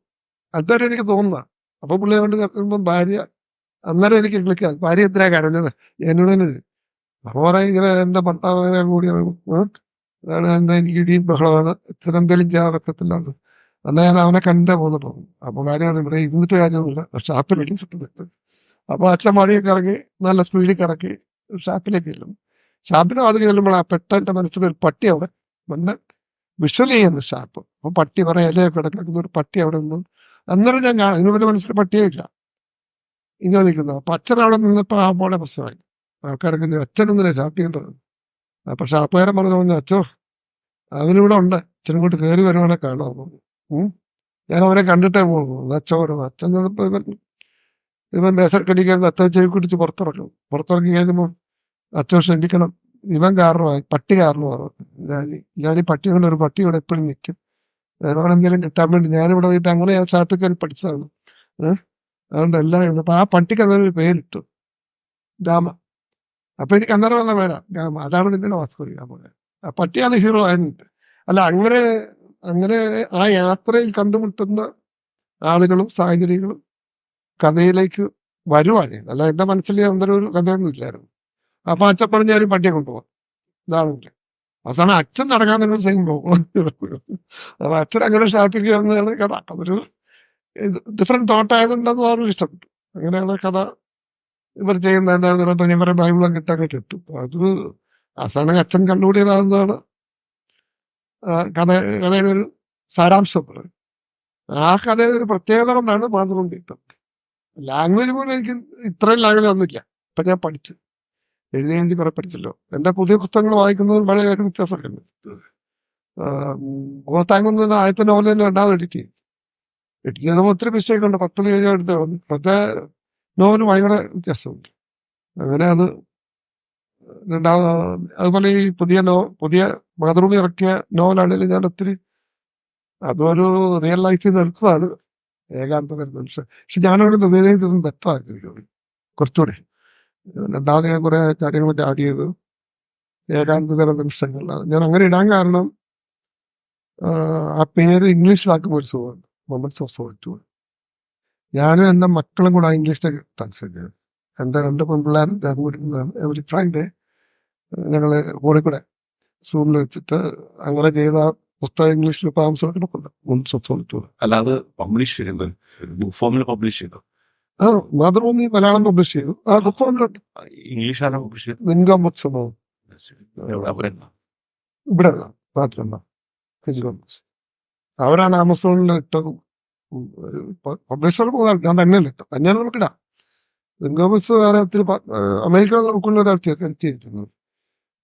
അന്നേരം എനിക്ക് തോന്നുന്ന അപ്പൊ പുള്ളി കൊണ്ട് കരച്ചുമ്പം ഭാര്യ അന്നേരം എനിക്ക് വിളിക്കാം, ഭാര്യ എന്തിനാ കരഞ്ഞത് എന്നോട് തന്നെ. അപ്പൊ പറയാം ഇങ്ങനെ എന്റെ ഭർത്താവിനെ കൂടിയാണ് അതാണ് എനിക്ക് ഇടിയും ബഹളമാണ്, ഇച്ചിരെന്തെങ്കിലും ചെയ്യാൻ പറ്റത്തില്ല. അന്ന് ഞാൻ അവനെ കണ്ടേ പോന്നിട്ട് തോന്നുന്നു. അപ്പൊ കാര്യം ഇവിടെ ഇരുന്നിട്ട് കാര്യമൊന്നുമില്ല, ഷാപ്പിലേക്ക് ചുറ്റുന്നിട്ട്. അപ്പൊ അച്ഛൻ മടിയൊക്കെ ഇറങ്ങി നല്ല സ്പീഡിൽ ഇറക്കി ഷാപ്പിലേക്ക് ചെല്ലും. ഷാപ്പിന് വാതിൽ ചെല്ലുമ്പോൾ ആ പെട്ടെന്റെ മനസ്സിലൊരു പട്ടി അവിടെ നല്ല വിഷ്വൽ ചെയ്യുന്നു ഷാപ്പ്. അപ്പൊ പട്ടി പറയാം ഇലയൊക്കെ കിടക്കുന്ന ഒരു പട്ടി അവിടെ നിന്ന്. അന്നേരം ഞാൻ ഇതിനുപോലെ മനസ്സിൽ പട്ടിയേ ഇല്ല ഇങ്ങനെ നിൽക്കുന്നത്. അപ്പൊ അച്ഛൻ അവിടെ നിന്നപ്പോ ആ പോലെ പ്രശ്നമായി. ആൾക്കാരൊക്കെ അച്ഛനൊന്നിനെ ഷാപ്പ് ചെയ്യേണ്ടത്. അപ്പൊ ഷാപ്പുകാരൻ പറഞ്ഞു അച്ഛോ അവനിവിടെ ഉണ്ട്, അച്ഛനും കൊണ്ട് കയറി വരുവാണെ കാണാൻ. ഞാൻ അവനെ കണ്ടിട്ടേ പോകുന്നു. അച്ഛൻ വരുന്നു. അച്ഛൻ ചെന്നപ്പോ ഇവൻ ദേശക്കടിക്കായിരുന്നു. അച്ഛൻ ചെവി പിടിച്ച് പുറത്തിറക്കും. പുറത്തിറങ്ങി കഴിയുമ്പോൾ അച്ഛൻ ശ്രദ്ധിക്കണം, ഇവൻ കാരണമായി, പട്ടി കാരണമാണ്. ഞാൻ ഈ പട്ടി കൊണ്ട് ഒരു പട്ടി ഇവിടെ എപ്പോഴും നിൽക്കും, വേറെ എന്തെങ്കിലും കിട്ടാൻ വേണ്ടി ഞാനിവിടെ പോയിട്ട് അങ്ങനെ ഞാൻ ഷാപ്പിൽ കയറി പഠിച്ചതാണ്. അതുകൊണ്ട് എല്ലാം അപ്പൊ ആ പട്ടിക്ക് അതൊരു പേരിട്ടു, രാമ. അപ്പൊ എനിക്ക് അന്നേരം വന്ന പേരാ രാമ. അതാണ് പിന്നീട് വാസ്കോ രാമ. ആ പട്ടിയാണ് ഹീറോ ആയിരുന്നത്. അല്ല, അങ്ങനെ ആ യാത്രയിൽ കണ്ടുമുട്ടുന്ന ആളുകളും സാഹചര്യങ്ങളും കഥയിലേക്ക് വരുവാണ്. അല്ല, എന്റെ മനസ്സിൽ അന്നേരം ഒരു കഥയൊന്നും ഇല്ലായിരുന്നു. അപ്പൊ അച്ഛൻ പറഞ്ഞ ഒരു പട്ടിയെ കൊണ്ടുപോകാം, ഇതാണെങ്കിൽ അവസാനം അച്ഛൻ നടക്കാൻ നിങ്ങൾ സെയിം പോകും. അപ്പൊ അച്ഛൻ അങ്ങനെ ഷാപ്പിൽ കയറുന്നതാണ് കഥ. അതൊരു ഡിഫറെന്റ് തോട്ട് ആയതുകൊണ്ടെന്ന് പറഞ്ഞു ഇഷ്ടപ്പെട്ടു. അങ്ങനെയാണ് കഥ ഇവർ ചെയ്യുന്നത്. എന്താണെന്ന് ഞാൻ പറയാം, ബൈബിളൊക്കെ കിട്ടാൻ കിട്ടും. അത് അവസാനം അച്ഛൻ കണ്ടുപിടിയതാകുന്നതാണ് കഥയുടെ ഒരു സാരാംശം പറയുന്നത്. ആ കഥയുടെ ഒരു പ്രത്യേകത കൊണ്ടാണ് മാതൃഭൂമി കിട്ടുന്നത്. ലാംഗ്വേജ് പോലും എനിക്ക് ഇത്രയും ലാംഗ്വേജ് ഒന്നുമില്ല. ഇപ്പൊ ഞാൻ പഠിച്ചു, എഴുതി കുറെ പഠിച്ചല്ലോ. എന്റെ പുതിയ പുസ്തകങ്ങൾ വായിക്കുന്നതും വളരെ കാര്യം വ്യത്യാസമൊക്കെ ഉണ്ട്. ഗോത്താങ്കുന്ന ആദ്യത്തെ നോവൽ തന്നെ രണ്ടാമത് എഡിറ്റ് ചെയ്തപ്പോൾ ഒത്തിരി മിസ്റ്റേക്ക് ഉണ്ട്. 10 പേജ് എടുത്ത് കളഞ്ഞു. ഇപ്പോഴത്തെ നോവല് ഭയങ്കര വ്യത്യാസമുണ്ട്. അങ്ങനെ അത് രണ്ടാമത്. അതുപോലെ ഈ പുതിയ മാതൃഭൂമി ഇറക്കിയ നോവലാണെങ്കിലും ഞാൻ ഒത്തിരി അതൊരു റിയൽ ലൈഫിൽ നിന്ന് എടുത്തതാണ്. ഏകാന്ത മനുഷ്യൻ. പക്ഷെ ഞാനവിടെ നിർദ്ദേശം ബെറ്റർ ആയിരുന്നു കുറച്ചുകൂടി. രണ്ടാമത് ഞാൻ കുറെ കാര്യങ്ങൾ മറ്റേ ആഡ് ചെയ്തു. ഏകാന്തതര നിമിഷങ്ങൾ ഞാൻ അങ്ങനെ ഇടാൻ കാരണം ആ പേര് ഇംഗ്ലീഷിലാക്കുമ്പോൾ ഒരു സുഖമുണ്ട്, മൊമെന്റ്സ് ഓഫ് സോളിറ്റ്യൂഡ്. ഞാനും എൻ്റെ മക്കളും കൂടെ ഇംഗ്ലീഷിലേക്ക് ട്രാൻസ്ലേറ്റ് ചെയ്തു. എൻ്റെ 2 പെൺപിള്ളേരും ഞാൻ കൂടി എവരി ഫ്രൈഡേ ഞങ്ങള് ഫോണിൽ കൂടെ സൂമിൽ വെച്ചിട്ട് അങ്ങനെ ചെയ്ത പുസ്തകം ഇംഗ്ലീഷിൽ പാംസോട്ടുണ്ട്, മൊമെന്റ്സ് ഓഫ് സോളിറ്റ്യൂഡ്. അല്ലാതെ പബ്ലിഷ് ചെയ്തത് ബുക്ക് ഫോമിൽ പബ്ലിഷ് ചെയ്തു. മാതൃഭൂമി മലയാളം പബ്ലിഷ് ചെയ്തു. ആ ബുക്ക് ഫോമിലുണ്ട്. ഇംഗ്ലീഷാണ് പബ്ലിഷ് ചെയ്തത്. ഇൻകം ബുക്സ് എന്നോ ഇവിടെ നാട്ടിലുണ്ടോ അവരാണ് ആമസോണിൽ ഇട്ടത്. പബ്ലിഷർ ഞാൻ തന്നെയല്ല ഇട്ടത്, തന്നെയാണ് നമുക്കിടാം. ഇൻകം ബുക്സ് വേറെ ഒത്തിരി അമേരിക്കയിൽ നമുക്കുള്ള ഒരാൾ എഡിറ്റ് ചെയ്തിട്ടുണ്ട്.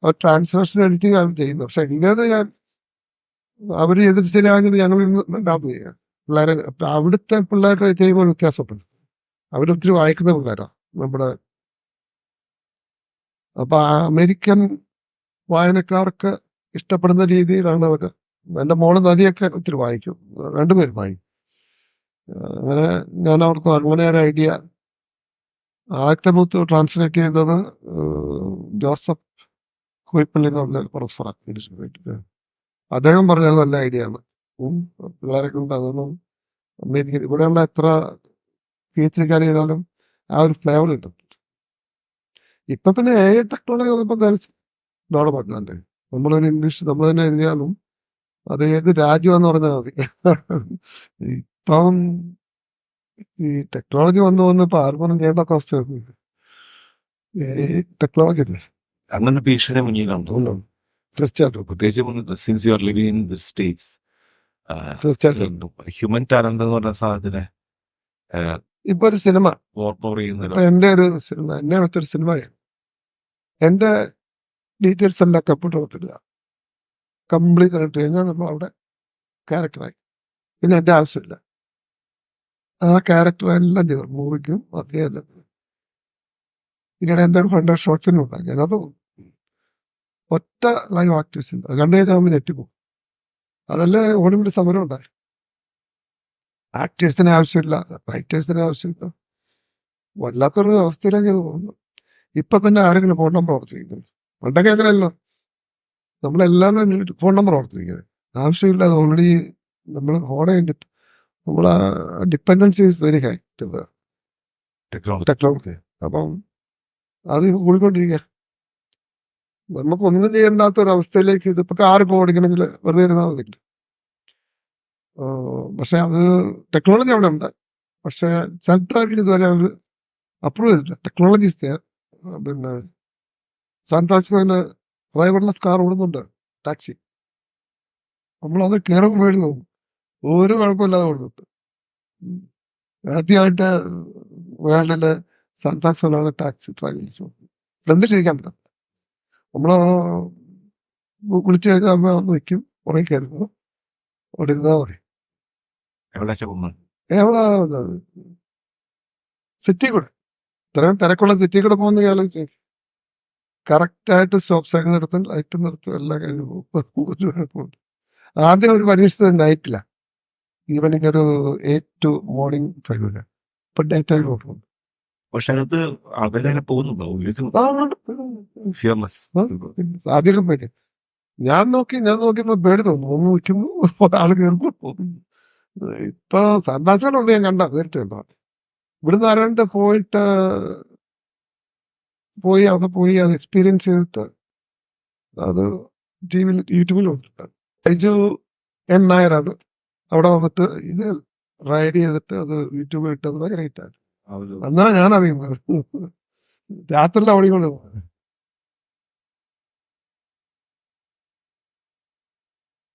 അവർ ട്രാൻസ്ലേഷൻ എഡിറ്റിംഗ് അവർ ചെയ്യുന്നത്. പക്ഷെ ഇന്ത്യയിൽ ഞാൻ അവർ എതിർ ശരിയാകുന്നത് ഞങ്ങൾ ഉണ്ടാകും ചെയ്യാം പിള്ളേരെ. അവിടുത്തെ പിള്ളേരുടെ ചെയ്യുമ്പോൾ വ്യത്യാസമുണ്ട്. അവരൊത്തിരി വായിക്കുന്ന പിള്ളേരാണ് നമ്മുടെ. അപ്പൊ ആ അമേരിക്കൻ വായനക്കാർക്ക് ഇഷ്ടപ്പെടുന്ന രീതിയിലാണ് അവർ. എൻ്റെ മോള് നദിയൊക്കെ ഒത്തിരി വായിക്കും, 2 പേരും വായിക്കും. അങ്ങനെ ഞാൻ അവർക്ക് അങ്ങനെ ഒരു ഐഡിയ. ആദ്യത്തെ ബുക്ക് ട്രാൻസ്ലേറ്റ് ചെയ്തത് ജോസഫ് കുയിപ്പള്ളി എന്ന് പറഞ്ഞ പ്രൊഫസറാണ്. അദ്ദേഹം പറഞ്ഞത് നല്ല ഐഡിയ ആണ്. പിള്ളേരെ കൊണ്ട് അതൊന്നും അമേരിക്ക ഇവിടെയുള്ള എത്ര PhD ചെയ്താലും ആ ഒരു ഫ്ലേവർ കിട്ടും. ഇപ്പൊ പിന്നെ ടെക്നോളജി വന്നപ്പോൾ ഡെവലപ്മെന്റ്. നമ്മളൊരു ഇംഗ്ലീഷ് നമ്മൾ തന്നെ എഴുതിയാലും അത് ഏത് രാജ്യമെന്ന് പറഞ്ഞാൽ മതി. ഇപ്പം ഈ ടെക്നോളജി വന്നു ഇപ്പൊ ആർക്കും ചെയ്യേണ്ട അവസ്ഥ ടെക്നോളജി അല്ലേ. അങ്ങനെ ഭീഷണി മുന്നിൽ കണ്ടു. തീർച്ചയായിട്ടും പ്രത്യേകിച്ച് since you are living in the States. തീർച്ചയായിട്ടും ഹ്യൂമൻ ടാലന്റ് എന്ന് പറഞ്ഞ സാധനത്തിനെ ഇപ്പൊ ഒരു സിനിമ ഓവർപവർ ചെയ്യുന്നില്ല. എന്റെ ഒരു സിനിമ എന്നെ മറ്റൊരു സിനിമയാണ്. എന്റെ ഡീറ്റെയിൽസ് എല്ലാം കമ്പ്യൂട്ടർ ഇടുക, കംപ്ലീറ്റ് ആയിട്ട് കഴിഞ്ഞാൽ നമ്മൾ അവിടെ ക്യാരക്ടറായി. പിന്നെ എന്റെ ആവശ്യമില്ല, ആ ക്യാരക്ടർ എല്ലാം ചെയ്തു മൂവിക്കും അതെല്ലാം. പിന്നീട് എന്റെ ഒരു ഫ്രണ്ട് ഷോർട്ട് ഫിലിം ഉണ്ടാക്കി. അത് ഒറ്റ ലൈവ് ആക്ടേഴ്സ് ഉണ്ട്, കണ്ടു കഴിഞ്ഞാൽ ഞെട്ടിപ്പോകും. അതല്ലേ ഓടിവിടി സമരം ഉണ്ടായി. ആക്ടേഴ്സിന് ആവശ്യമില്ല, റൈറ്റേഴ്സിന് ആവശ്യമില്ല. വല്ലാത്തൊരു അവസ്ഥയിലേക്ക് പോകുന്നു. ഇപ്പൊ തന്നെ ആരെങ്കിലും ഫോൺ നമ്പർ ഓർത്തിരിക്കുന്നു. പണ്ടൊക്കെ അങ്ങനെയല്ലോ, നമ്മളെല്ലാവരും ഫോൺ നമ്പർ ഓർത്തിരിക്കുന്നത് ആവശ്യമില്ല. അത് ഓൾറെഡി നമ്മൾ ഫോൺ കഴിഞ്ഞിട്ട് നമ്മൾ dependency is very high to the technology. അപ്പം അത് കൂടിക്കൊണ്ടിരിക്കുക. നമുക്കൊന്നും ചെയ്യേണ്ടാത്ത ഒരു അവസ്ഥയിലേക്ക് ഇതിപ്പോ കാറിപ്പോ ഓടിക്കണമെങ്കിൽ വെറുതെ ഇരുന്നാൽ മതില്ല. പക്ഷെ അത് ടെക്നോളജി അവിടെ ഉണ്ട്. പക്ഷെ സെൽഫ് ഡ്രൈവിംഗ് ഇതുവരെ അവർ അപ്രൂവ് ചെയ്തിട്ടില്ല. ടെക്നോളജീസ് പിന്നെ സാൻ ഫ്രാൻസിസ്കോയില് ഡ്രൈവർലെസ് കാർ ഓടുന്നുണ്ട്, ടാക്സി. നമ്മളത് കയറുമ്പോൾ വേണ്ടി നോക്കും, ഒരു കുഴപ്പമില്ലാതെ ഓടുന്നുണ്ട്. ആദ്യമായിട്ട് വേൾഡില് സാൻ ഫ്രാൻസിസ്കോയിലാണ് ടാക്സി ഡ്രൈവിംഗ്. ഫ്രണ്ടിലിരിക്കാൻ പറ്റില്ല. നമ്മള് വിളിച്ചു കഴിഞ്ഞാൽ അമ്മ വന്ന് നിൽക്കും, പുറകെ കയറുമ്പോൾ അവിടെ ഇരുന്നാൽ മതി. എവിടെ ചെന്ന് എവിടെ സിറ്റി കൂടെ ഇത്രയും തിരക്കുള്ള സിറ്റി കൂടെ പോകുന്ന ആലോചിച്ച് കറക്റ്റായിട്ട് സ്റ്റോപ്പ് സൈൻ നിർത്തും ലൈറ്റ് നിർത്തും എല്ലാം കഴിഞ്ഞ് പോകും. ഒരു കുഴപ്പമില്ല. ആദ്യം ഒരു പരീക്ഷിച്ചത് നൈറ്റിലാണ്, ഈവനിങ് ഒരു 8 to morning 5 വരെ. ഇപ്പൊ ഡേ ടൈം പോകും. പക്ഷെ അത് അവരെ പോകുന്നുണ്ടോ ഫിയർലെസ്? ആദ്യം പേടി. ഞാൻ നോക്കിയപ്പോ പേടി തോന്നുന്നു. ഒന്ന് നിൽക്കുന്നു, ഒരാൾ കയറുമ്പോ പോകും. ഇപ്പൊ സന്താസങ്ങളുണ്ട്, ഞാൻ കണ്ട നേരിട്ട് കണ്ടോ. ഇവിടുന്ന് ആരാണ്ട് പോയി അവിടെ പോയി അത് എക്സ്പീരിയൻസ് ചെയ്തിട്ട് അത് യൂട്യൂബിൽ വന്നിട്ട് ബൈജു N നായരാണ് അവിടെ വന്നിട്ട് ഇത് റൈഡ് ചെയ്തിട്ട് അത് യൂട്യൂബിൽ ഇട്ടത് ഭയങ്കര ഹിറ്റാണ്. അന്നാണ് ഞാൻ അറിയുന്നത്. രാത്രിയിൽ ഓടിക്കൊണ്ട്